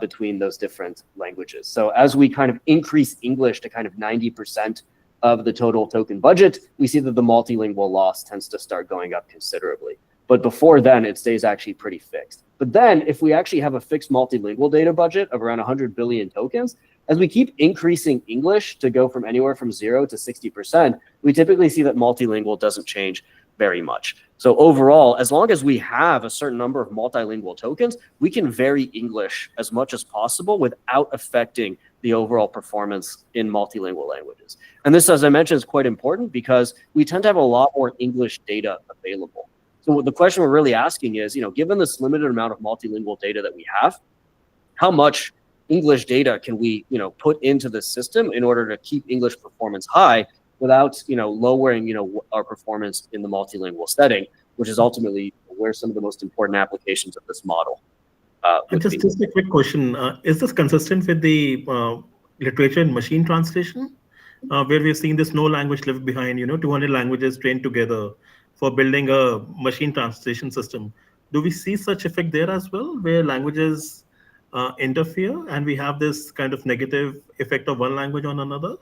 between those different languages. So as we kind of increase English to kind of 90% of the total token budget, we see that the multilingual loss tends to start going up considerably. But before then, it stays actually pretty fixed. But then if we actually have a fixed multilingual data budget of around 100 billion tokens, as we keep increasing English to go from anywhere from 0 to 60%, we typically see that multilingual doesn't change very much. So overall, as long as we have a certain number of multilingual tokens, we can vary English as much as possible without affecting the overall performance in multilingual languages. And this, as I mentioned, is quite important because we tend to have a lot more English data available. So the question we're really asking is, given this limited amount of multilingual data that we have, how much English data can we, put into the system in order to keep English performance high without, lowering, our performance in the multilingual setting, which is ultimately where some of the most important applications of this model just a quick question. Is this consistent with the literature in machine translation, where we've seen this no language left behind, 200 languages trained together for building a machine translation system? Do we see such effect there as well, where languages interfere and we have this kind of negative effect of one language on another?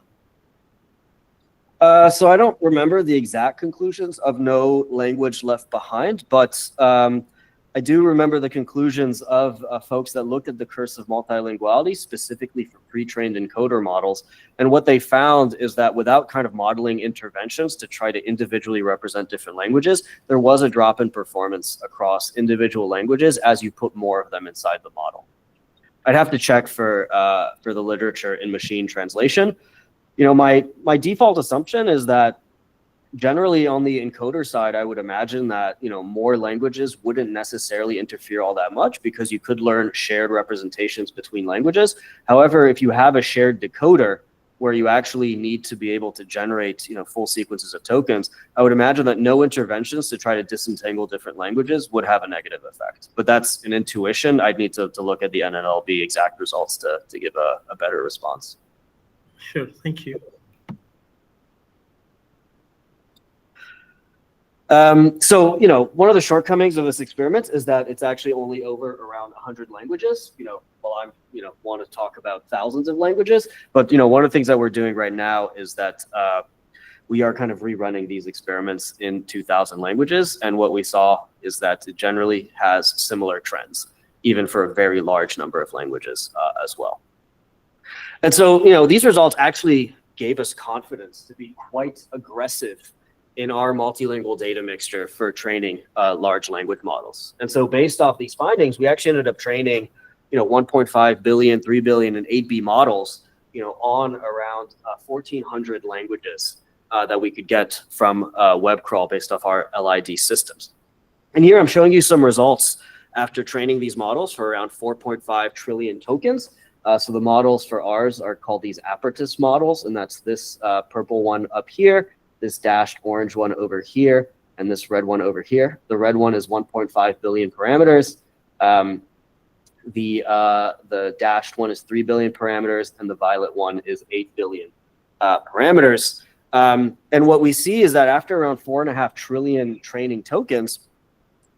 So I don't remember the exact conclusions of no language left behind, but I do remember the conclusions of folks that looked at the curse of multilinguality, specifically for pre-trained encoder models. And what they found is that without kind of modeling interventions to try to individually represent different languages, there was a drop in performance across individual languages as you put more of them inside the model. I'd have to check for the literature in machine translation. My default assumption is that generally on the encoder side, I would imagine that, more languages wouldn't necessarily interfere all that much because you could learn shared representations between languages. However, if you have a shared decoder where you actually need to be able to generate, full sequences of tokens, I would imagine that no interventions to try to disentangle different languages would have a negative effect. But that's an intuition. I'd need to look at the NNLB exact results to give a better response. Sure, thank you. So, one of the shortcomings of this experiment is that it's actually only over around 100 languages, while I'm, want to talk about thousands of languages. But, one of the things that we're doing right now is that we are kind of rerunning these experiments in 2,000 languages. And what we saw is that it generally has similar trends, even for a very large number of languages as well. And so, these results actually gave us confidence to be quite aggressive in our multilingual data mixture for training large language models. And so based off these findings, we actually ended up training, 1.5 billion, 3 billion, and 8B models, on around 1,400 languages that we could get from web crawl based off our LID systems. And here I'm showing you some results after training these models for around 4.5 trillion tokens. So the models for ours are called these apparatus models, and that's this purple one up here, this dashed orange one over here, and this red one over here. The red one is 1.5 billion parameters. The dashed one is 3 billion parameters, and the violet one is 8 billion parameters. And what we see is that after around 4.5 trillion training tokens,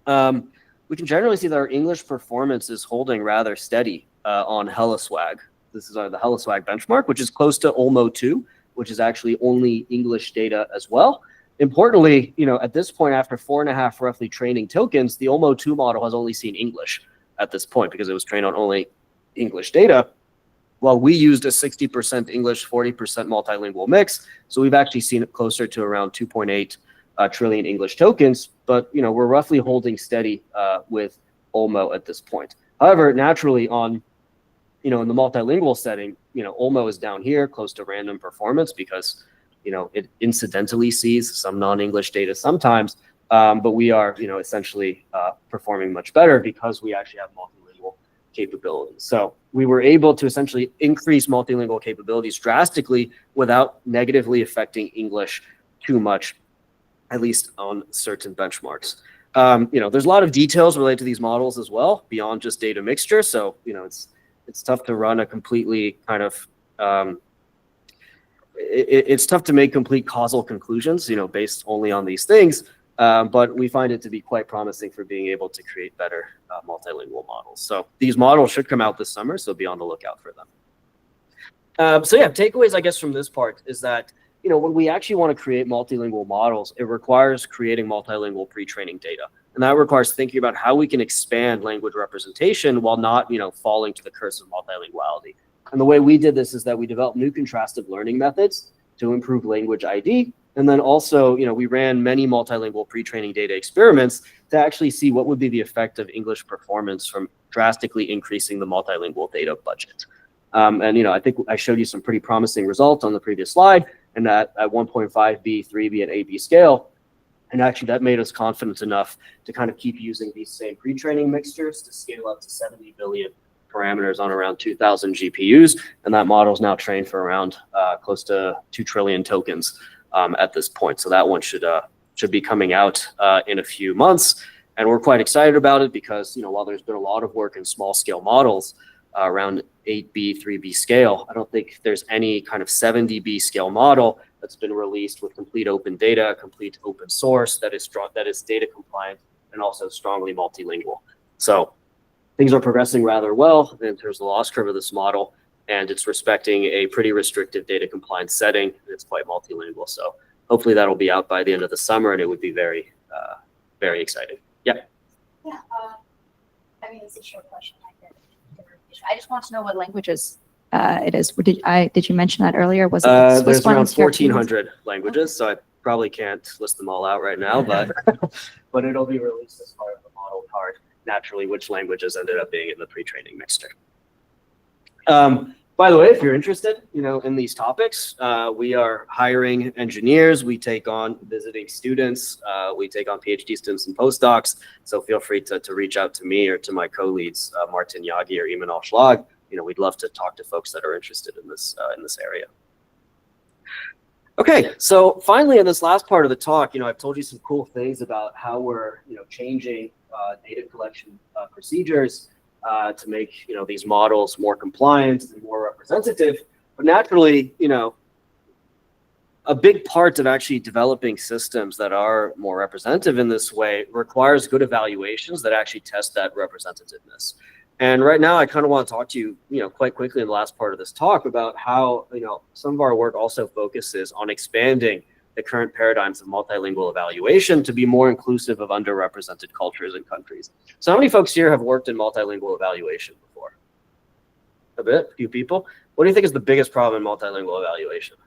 we can generally see that our English performance is holding rather steady on HelloSwag. This is the HelloSwag benchmark, which is close to OLMO 2, which is actually only English data as well. Importantly, at this point, after 4.5 roughly training tokens, the OLMO 2 model has only seen English at this point because it was trained on only English data, while we used a 60% English, 40% multilingual mix. So we've actually seen it closer to around 2.8 trillion English tokens, but we're roughly holding steady with Olmo at this point. However, naturally on in the multilingual setting, Olmo is down here close to random performance because it incidentally sees some non-English data sometimes, but we are essentially performing much better because we actually have multilingual capabilities. So we were able to essentially increase multilingual capabilities drastically without negatively affecting English too much, at least on certain benchmarks. There's a lot of details related to these models as well, beyond just data mixture. So, it's tough to run a completely kind of, it's tough to make complete causal conclusions, based only on these things. But we find it to be quite promising for being able to create better multilingual models. So these models should come out this summer, so be on the lookout for them. So yeah, takeaways, I guess, from this part is that when we actually want to create multilingual models, it requires creating multilingual pre-training data. And that requires thinking about how we can expand language representation while not, falling to the curse of multilinguality. And the way we did this is that we developed new contrastive learning methods to improve language ID. And then also, we ran many multilingual pre-training data experiments to actually see what would be the effect of English performance from drastically increasing the multilingual data budget. And, I think I showed you some pretty promising results on the previous slide, and at 1.5B, 3B, and 8B scale. And actually that made us confident enough to kind of keep using these same pre-training mixtures to scale up to 70 billion parameters on around 2,000 GPUs. And that model is now trained for around close to 2 trillion tokens at this point. So that one should be coming out in a few months. And we're quite excited about it because, while there's been a lot of work in small scale models around 8B, 3B scale, I don't think there's any kind of 70B scale model that's been released with complete open data, complete open source that is strong, that is data compliant and also strongly multilingual. So things are progressing rather well in terms of the loss curve of this model, and it's respecting a pretty restrictive data compliance setting, and it's quite multilingual. So hopefully that'll be out by the end of the summer, and it would be very, very exciting. Yeah. Yeah. I mean, it's a short question. I just want to know what languages it is. Did you mention that earlier? Was it the Swiss there's one? around 1,400 languages, so I probably can't list them all out right now, but but it'll be released as part of the model card. Naturally, which languages ended up being in the pre-training mixture. By the way, if you're interested, in these topics, we are hiring engineers. We take on visiting students. We take on PhD students and postdocs. So feel free to reach out to me or to my co-leads, Martin Yagi or Imanol Schlag. We'd love to talk to folks that are interested in this area. Okay, so finally, in this last part of the talk, I've told you some cool things about how we're, changing data collection procedures to make these models more compliant and more representative. But naturally, a big part of actually developing systems that are more representative in this way requires good evaluations that actually test that representativeness. And right now, I kind of want to talk to you, quite quickly in the last part of this talk about how, some of our work also focuses on expanding the current paradigms of multilingual evaluation to be more inclusive of underrepresented cultures and countries. So how many folks here have worked in multilingual evaluation before? A bit, a few people. What do you think is the biggest problem in multilingual evaluation?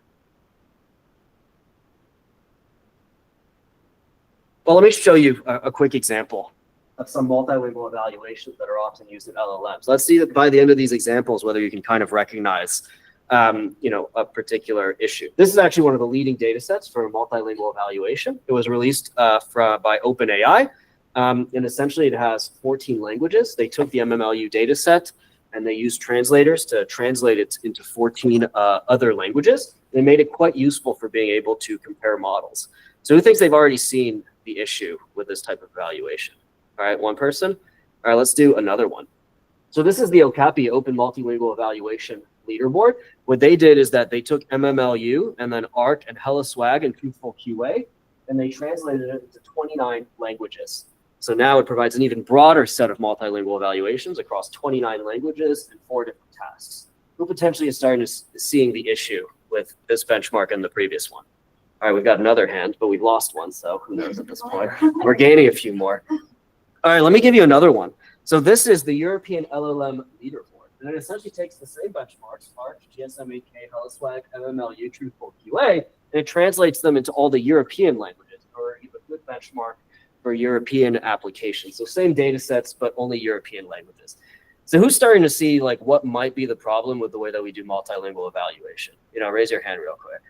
Well, let me show you a quick example of some multilingual evaluations that are often used in LLMs. Let's see that by the end of these examples, whether you can kind of recognize a particular issue. This is actually one of the leading data sets for multilingual evaluation. It was released by OpenAI, and essentially it has 14 languages. They took the MMLU data set and they used translators to translate it into 14 other languages. They made it quite useful for being able to compare models. So who thinks they've already seen the issue with this type of evaluation? All right, one person. All right, let's do another one. So this is the Okapi Open Multilingual Evaluation leaderboard. What they did is that they took MMLU and then ARC and HelloSwag and Truthful QA, and they translated it into 29 languages. So now it provides an even broader set of multilingual evaluations across 29 languages and 4 different tasks. Who potentially is starting to seeing the issue with this benchmark and the previous one? All right, we've got another hand, but we've lost one, so who knows at this point. We're gaining a few more. All right, let me give you another one. So this is the European LLM leaderboard, and it essentially takes the same benchmarks, ARC, GSM8K, HelloSwag, MMLU, Truthful QA, and it translates them into all the European languages. or a good benchmark for European applications. So same data sets, but only European languages. So who's starting to see like what might be the problem with the way that we do multilingual evaluation? Raise your hand real quick.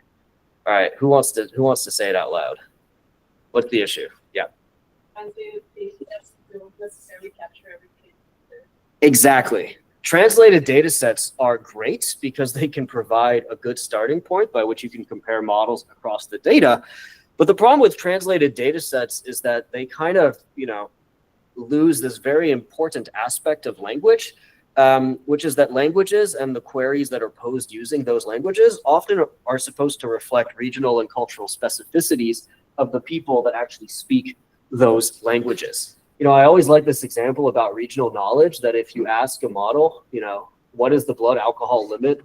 All right, who wants to say it out loud? What's the issue? Yeah. And the data don't necessarily capture everything. Exactly. Translated data sets are great because they can provide a good starting point by which you can compare models across the data. But the problem with translated data sets is that they kind of, lose this very important aspect of language, which is that languages and the queries that are posed using those languages often are supposed to reflect regional and cultural specificities of the people that actually speak those languages. I always like this example about regional knowledge, that if you ask a model, what is the blood alcohol limit,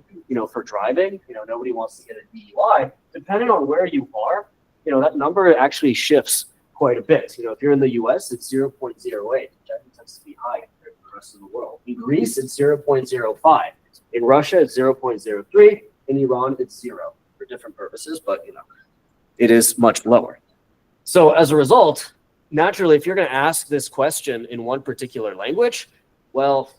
for driving, nobody wants to get a DUI. Depending on where you are, that number actually shifts quite a bit. If you're in the US, it's 0.08, which I think tends to be high compared to the rest of the world. In Greece, it's 0.05. In Russia, it's 0.03. In Iran, it's 0 for different purposes, but it is much lower. So as a result, naturally, if you're going to ask this question in one particular language, well,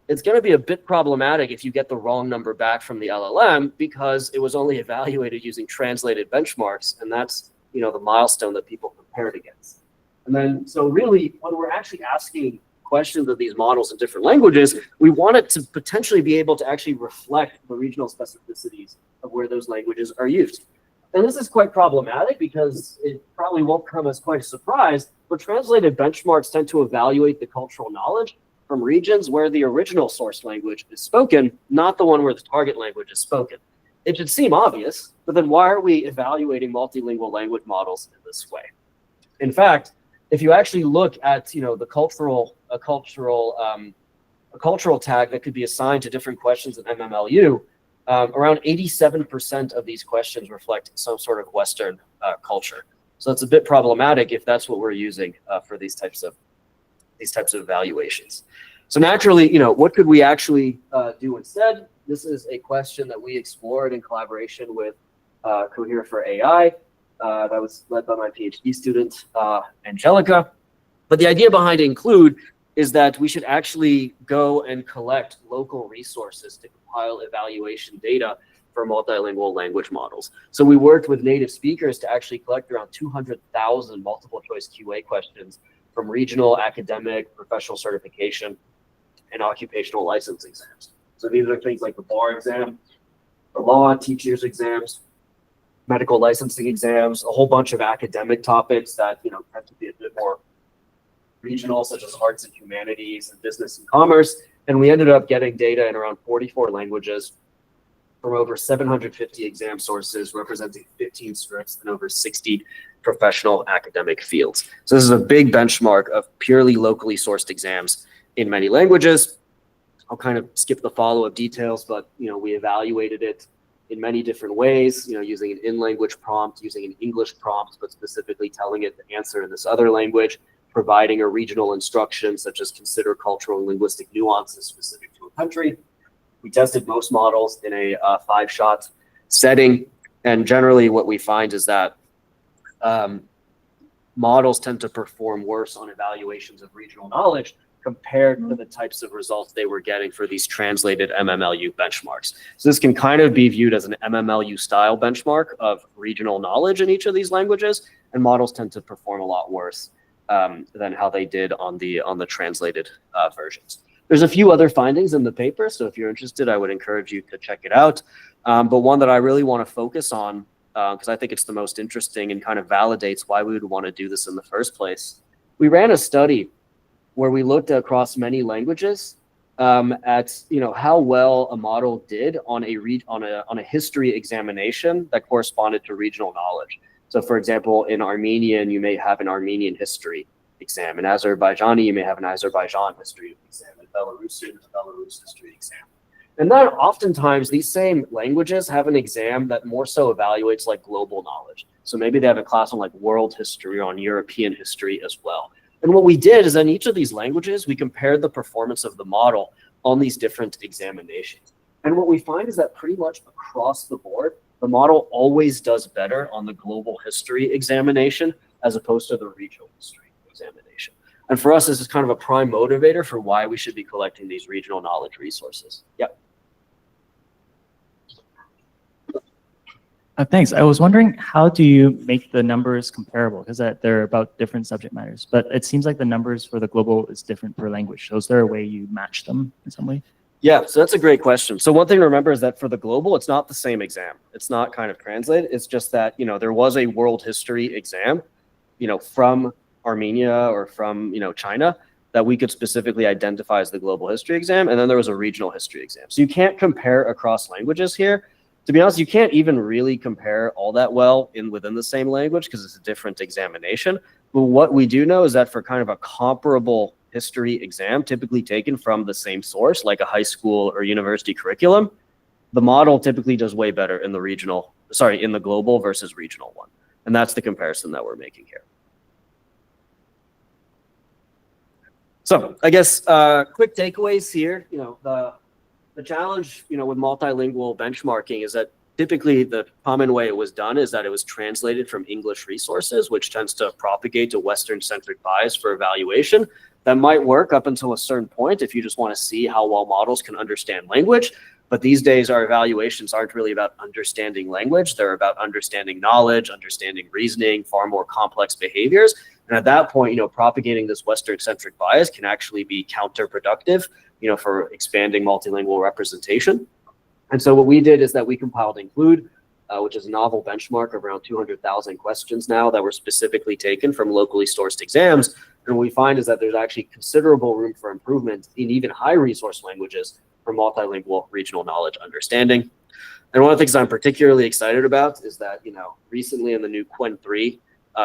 it's going to be a bit problematic if you get the wrong number back from the LLM because it was only evaluated using translated benchmarks, and that's the milestone that people compared against. And then, so really, when we're actually asking questions of these models in different languages, we want it to potentially be able to actually reflect the regional specificities of where those languages are used. And this is quite problematic because it probably won't come as quite a surprise, but translated benchmarks tend to evaluate the cultural knowledge from regions where the original source language is spoken, not the one where the target language is spoken. It should seem obvious, but then why are we evaluating multilingual language models in this way? In fact, if you actually look at the cultural tag that could be assigned to different questions in MMLU, around 87% of these questions reflect some sort of Western culture. So it's a bit problematic if that's what we're using for these types of evaluations. So naturally, what could we actually do instead? This is a question that we explored in collaboration with Cohere for AI. That was led by my PhD student, Angelica. But the idea behind Include is that we should actually go and collect local resources to compile evaluation data for multilingual language models. So we worked with native speakers to actually collect around 200,000 multiple choice QA questions from regional, academic, professional certification, and occupational license exams. So these are things like the bar exam, the law, teachers exams, medical licensing exams, a whole bunch of academic topics that tend to be a bit more regional, such as arts and humanities and business and commerce. And we ended up getting data in around 44 languages from over 750 exam sources representing 15 scripts and over 60 professional academic fields. So this is a big benchmark of purely locally sourced exams in many languages. I'll kind of skip the follow-up details, but we evaluated it in many different ways, using an in-language prompt, using an English prompt, but specifically telling it to answer in this other language, providing a regional instruction such as consider cultural and linguistic nuances specific to a country. We tested most models in a 5-shot setting, and generally what we find is that models tend to perform worse on evaluations of regional knowledge compared to the types of results they were getting for these translated MMLU benchmarks. So this can kind of be viewed as an MMLU style benchmark of regional knowledge in each of these languages, and models tend to perform a lot worse than how they did on the translated versions. There's a few other findings in the paper, so if you're interested, I would encourage you to check it out. But one that I really want to focus on, because I think it's the most interesting and kind of validates why we would want to do this in the first place. We ran a study where we looked across many languages at how well a model did on a history examination that corresponded to regional knowledge. So, for example, in Armenian, you may have an Armenian history exam. In Azerbaijani, you may have an Azerbaijan history exam. In Belarusian, a Belarus history exam. And then oftentimes these same languages have an exam that more so evaluates like global knowledge. So maybe they have a class on like world history or on European history as well. And what we did is in each of these languages, we compared the performance of the model on these different examinations. And what we find is that pretty much across the board, the model always does better on the global history examination as opposed to the regional history examination. And for us, this is kind of a prime motivator for why we should be collecting these regional knowledge resources. Yep. Thanks. I was wondering, how do you make the numbers comparable? Because they're about different subject matters, but it seems like the numbers for the global is different per language. So is there a way you match them in some way? Yeah, so that's a great question. So one thing to remember is that for the global, it's not the same exam. It's not kind of translated. It's just that, there was a world history exam, from Armenia or from, China that we could specifically identify as the global history exam. And then there was a regional history exam. So you can't compare across languages here. To be honest, you can't even really compare all that well within the same language because it's a different examination. But what we do know is that for kind of a comparable history exam, typically taken from the same source, like a high school or university curriculum, the model typically does way better in the global versus regional one. And that's the comparison that we're making here. So I guess quick takeaways here, the challenge, with multilingual benchmarking is that typically the common way it was done is that it was translated from English resources, which tends to propagate a Western-centric bias for evaluation. That might work up until a certain point if you just want to see how well models can understand language. But these days, our evaluations aren't really about understanding language. They're about understanding knowledge, understanding reasoning, far more complex behaviors. And at that point, propagating this Western-centric bias can actually be counterproductive, for expanding multilingual representation. And so what we did is that we compiled Include, which is a novel benchmark of around 200,000 questions now that were specifically taken from locally sourced exams. And what we find is that there's actually considerable room for improvement in even high resource languages for multilingual regional knowledge understanding. And one of the things I'm particularly excited about is that, recently in the new Quen 3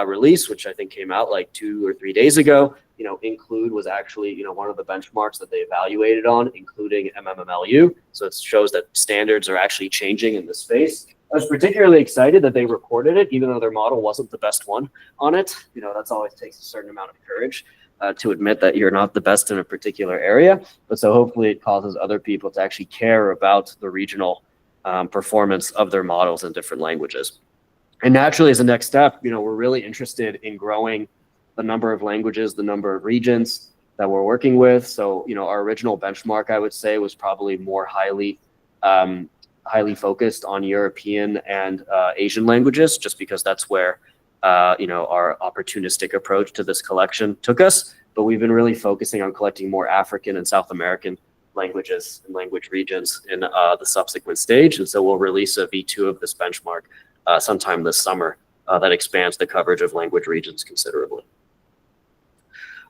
release, which I think came out like 2 or 3 days ago, Include was actually, one of the benchmarks that they evaluated on, including MMMLU. So it shows that standards are actually changing in this space. I was particularly excited that they reported it, even though their model wasn't the best one on it. That's always takes a certain amount of courage to admit that you're not the best in a particular area. But so hopefully it causes other people to actually care about the regional performance of their models in different languages. And naturally, as a next step, we're really interested in growing the number of languages, the number of regions that we're working with. So, our original benchmark, I would say, was probably more highly focused on European and Asian languages, just because that's where, our opportunistic approach to this collection took us. But we've been really focusing on collecting more African and South American languages and language regions in the subsequent stage. And so we'll release a V2 of this benchmark sometime this summer that expands the coverage of language regions considerably.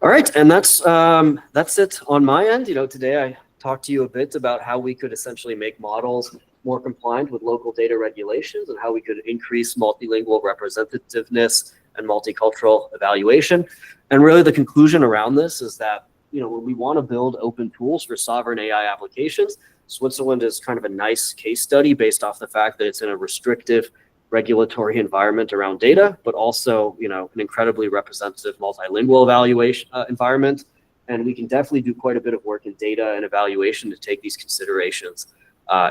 All right, and that's it on my end. Today I talked to you a bit about how we could essentially make models more compliant with local data regulations and how we could increase multilingual representativeness and multicultural evaluation. And really the conclusion around this is that, when we want to build open tools for sovereign AI applications, Switzerland is kind of a nice case study based off the fact that it's in a restrictive regulatory environment around data, but also, an incredibly representative multilingual evaluation environment. And we can definitely do quite a bit of work in data and evaluation to take these considerations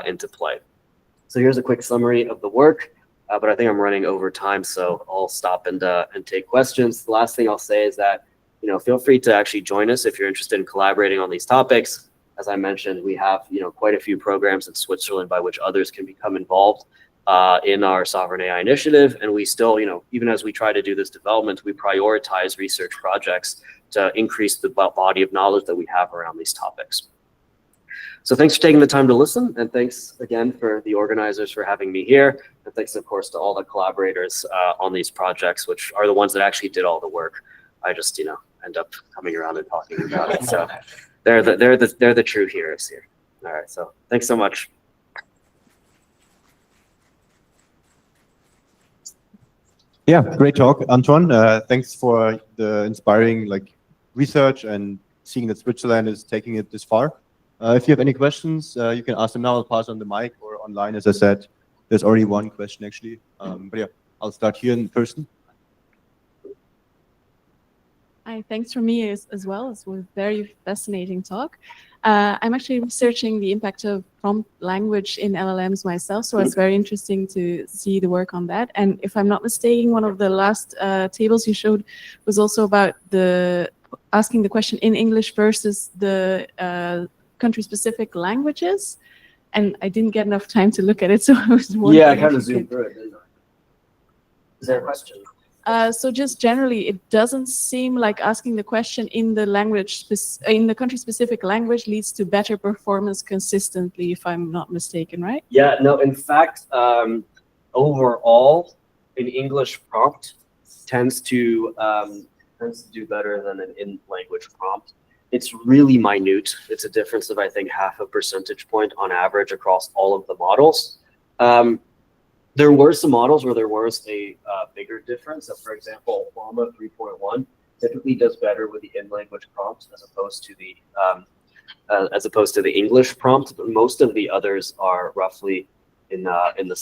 into play. So here's a quick summary of the work, but I think I'm running over time, so I'll stop and take questions. The last thing I'll say is that, feel free to actually join us if you're interested in collaborating on these topics. As I mentioned, we have, quite a few programs in Switzerland by which others can become involved in our Sovereign AI initiative. And we still, even as we try to do this development, we prioritize research projects to increase the body of knowledge that we have around these topics. So thanks for taking the time to listen. And thanks again for the organizers for having me here. And thanks, of course, to all the collaborators on these projects, which are the ones that actually did all the work. I just, end up coming around and talking about it. So they're the true heroes here. All right, so thanks so much. Yeah, great talk, Anton. Thanks for the inspiring research and seeing that Switzerland is taking it this far. If you have any questions, you can ask them now. I'll pass on the mic or online. As I said, there's already one question actually. But yeah, I'll start here in person. I Hi, thanks for me as well. It was a very fascinating talk. I'm actually researching the impact of prompt language in LLMs myself, so it's very interesting to see the work on that. And if I'm not mistaken, one of the last tables you showed was also about the asking the question in English versus the country-specific languages. And I didn't get enough time to look at it, so I was wondering. Yeah, I if kind you of zoomed could- through it, didn't I? Is there a question? So just generally, it doesn't seem like asking the question in the language, in the country-specific language leads to better performance consistently, if I'm not mistaken, right? Yeah, no, in fact, overall, an English prompt tends to do better than an in-language prompt. It's really minute. It's a difference of, I think, 0.5 percentage point on average across all of the models. There were some models where there was a bigger difference. So, for example, Llama 3.1 typically does better with the in-language prompt as opposed to the English prompt. But most of the others are roughly in the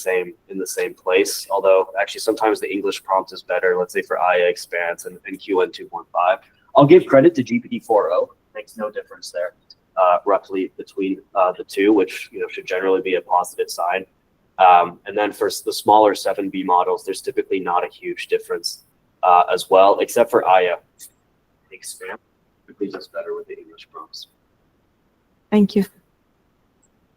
same place. Although actually sometimes the English prompt is better. Let's say for IA Expanse and QN 2.15. I'll give credit to GPT 4.0. Makes no difference there, roughly between the two, which should generally be a positive sign. And then for the smaller 7B models, there's typically not a huge difference as well, except for IA. Expand typically does better with the English prompts. Thank you.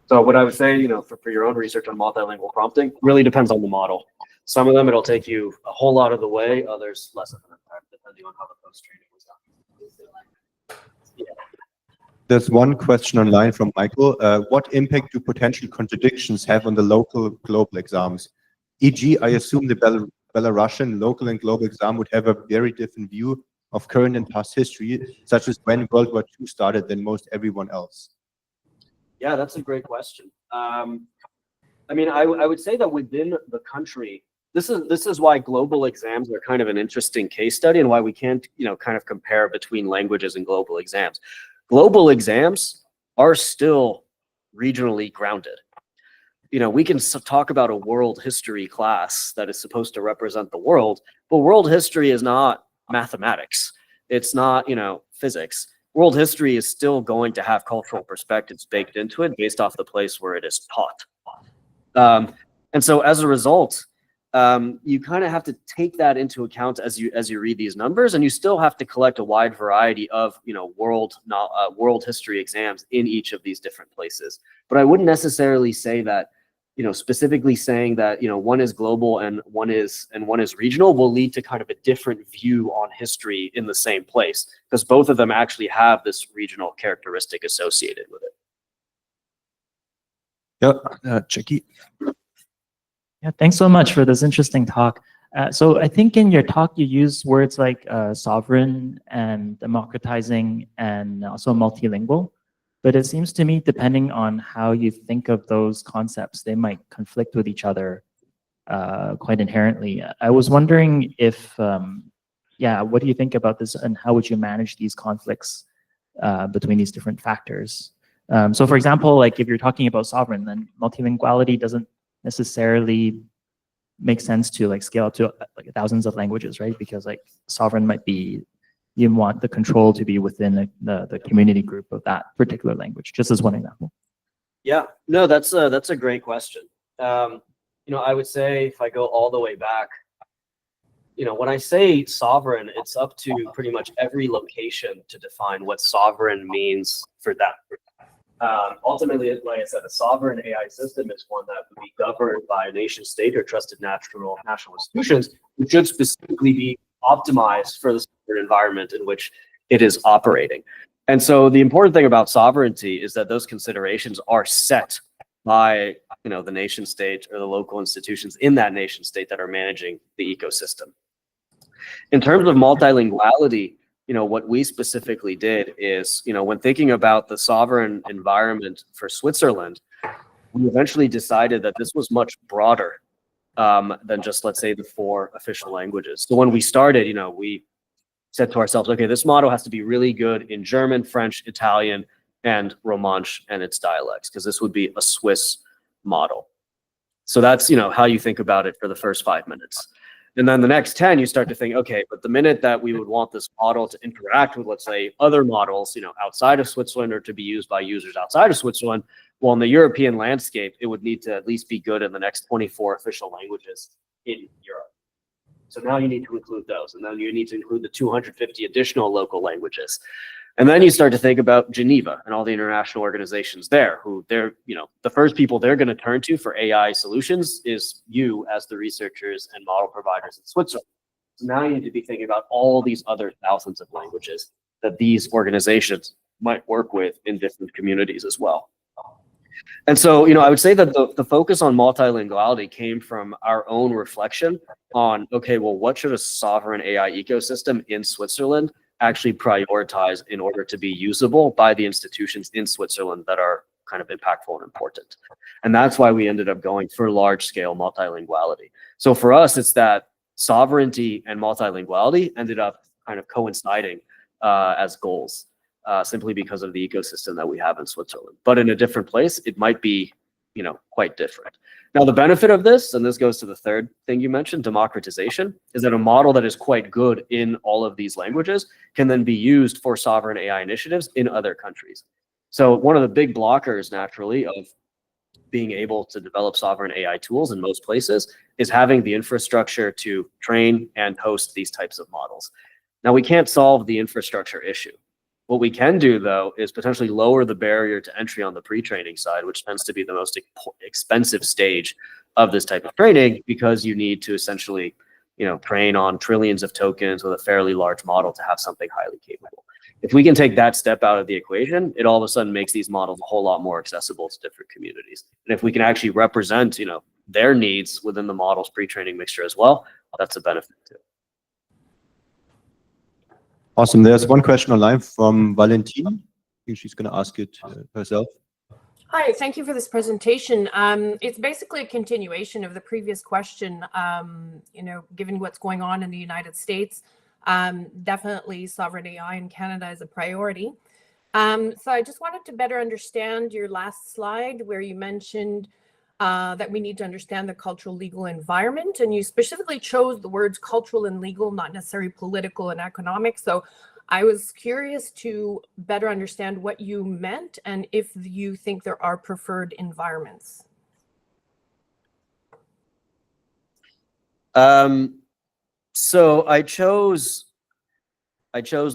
So what I would say, for your own research on multilingual prompting, really depends on the model. Some of them, it'll take you a whole lot of the way. Others, less of an time, depending on how the post-training was done. Yeah. There's one question online from Michael. What impact do potential contradictions have on the local global exams? E.g., I assume the Belarusian local and global exam would have a very different view of current and past history, such as when World War II started, than most everyone else. Yeah, that's a great question. I mean, I would say that within the country, this is why global exams are kind of an interesting case study, and why we can't, kind of compare between languages and global exams. Global exams are still regionally grounded. We can talk about a world history class that is supposed to represent the world, but world history is not mathematics. It's not, physics. World history is still going to have cultural perspectives baked into it based off the place where it is taught. And so as a result, you kind of have to take that into account as you read these numbers, and you still have to collect a wide variety of world history exams in each of these different places. But I wouldn't necessarily say that specifically saying that one is global and one is regional will lead to kind of a different view on history in the same place, because both of them actually have this regional characteristic associated with it. Yeah, Jackie. Yeah, thanks so much for this interesting talk. So I think in your talk, you use words like sovereign and democratizing and also multilingual. But it seems to me, depending on how you think of those concepts, they might conflict with each other quite inherently. I was wondering if, what do you think about this, and how would you manage these conflicts between these different factors? So for example, like if you're talking about sovereign, then multilinguality doesn't necessarily make sense to scale up to thousands of languages, right? Because sovereign might be, you want the control to be within the community group of that particular language, just as one example. Yeah, no, that's a great question. I would say if I go all the way back, when I say sovereign, it's up to pretty much every location to define what sovereign means for them. Ultimately, like I said, a sovereign AI system is one that would be governed by a nation state or trusted national institutions, which should specifically be optimized for the environment in which it is operating. And so the important thing about sovereignty is that those considerations are set by the nation state or the local institutions in that nation state that are managing the ecosystem. In terms of multilinguality, what we specifically did is, when thinking about the sovereign environment for Switzerland, we eventually decided that this was much broader than just, let's say, the 4 official languages. So when we started, we said to ourselves, okay, this model has to be really good in German, French, Italian, and Romansh and its dialects, because this would be a Swiss model. So that's, how you think about it for the first 5 minutes. And then the next 10, you start to think, okay, but the minute that we would want this model to interact with, let's say, other models, outside of Switzerland or to be used by users outside of Switzerland, well, in the European landscape, it would need to at least be good in the next 24 official languages in Europe. So now you need to include those, and then you need to include the 250 additional local languages. And then you start to think about Geneva and all the international organizations there, who they're, the first people they're going to turn to for AI solutions is you as the researchers and model providers in Switzerland. So now you need to be thinking about all these other thousands of languages that these organizations might work with in different communities as well. And so, I would say that the focus on multilinguality came from our own reflection on, okay, well, what should a sovereign AI ecosystem in Switzerland actually prioritize in order to be usable by the institutions in Switzerland that are kind of impactful and important. And that's why we ended up going for large scale multilinguality. So for us, it's that sovereignty and multilinguality ended up kind of coinciding as goals, simply because of the ecosystem that we have in Switzerland. But in a different place, it might be, quite different. Now, the benefit of this, and this goes to the third thing you mentioned, democratization, is that a model that is quite good in all of these languages can then be used for sovereign AI initiatives in other countries. So one of the big blockers, naturally, of being able to develop sovereign AI tools in most places is having the infrastructure to train and host these types of models. Now, we can't solve the infrastructure issue. What we can do, though, is potentially lower the barrier to entry on the pre-training side, which tends to be the most expensive stage of this type of training, because you need to essentially, train on trillions of tokens with a fairly large model to have something highly capable. If we can take that step out of the equation, it all of a sudden makes these models a whole lot more accessible to different communities. And if we can actually represent, their needs within the model's pre-training mixture as well, that's a benefit too. Awesome. There's one question online from Valentine. I think she's going to ask it herself. Hi, thank you for this presentation. It's basically a continuation of the previous question. Given what's going on in the United States, definitely sovereign AI in Canada is a priority. So I just wanted to better understand your last slide where you mentioned that we need to understand the cultural legal environment, and you specifically chose the words cultural and legal, not necessarily political and economic. So I was curious to better understand what you meant and if you think there are preferred environments. So I chose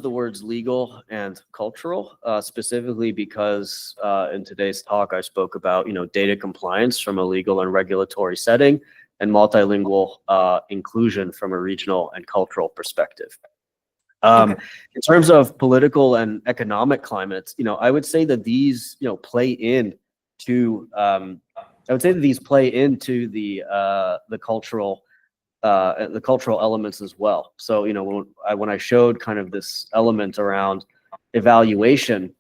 the words legal and cultural, specifically because in today's talk, I spoke about, data compliance from a legal and regulatory setting and multilingual inclusion from a regional and cultural perspective. In terms of political and economic climates, I would say that these, play into the cultural elements as well. So, when I showed kind of this element around evaluation,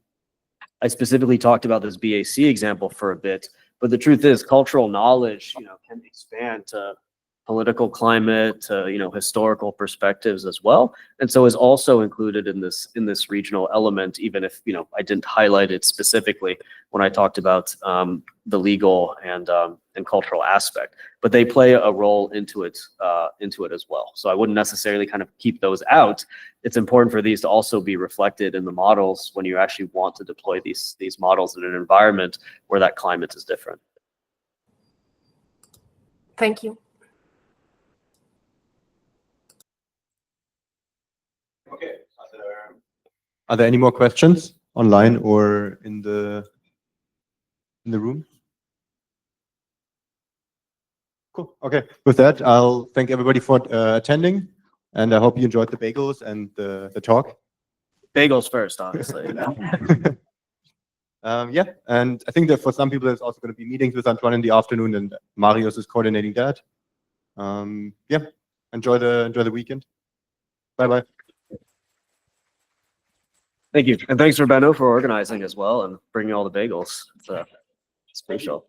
I specifically talked about this BAC example for a bit, but the truth is cultural knowledge, can expand to political climate, to, historical perspectives as well. And so is also included in this regional element, even if, I didn't highlight it specifically when I talked about the legal and cultural aspect, but they play a role into it as well. So I wouldn't necessarily kind of keep those out. It's important for these to also be reflected in the models when you actually want to deploy these models in an environment where that climate is different. Thank you. Okay. Are there any more questions online or in the room? Cool. Okay. With that, I'll thank everybody for attending, and I hope you enjoyed the bagels and the talk. Bagels first, honestly. Yeah, and I think that for some people, there's also going to be meetings with Antoine in the afternoon, and Marius is coordinating that. Yeah, enjoy the weekend. Bye bye. Thank you, and thanks for Benno for organizing as well and bringing all the bagels. It's special.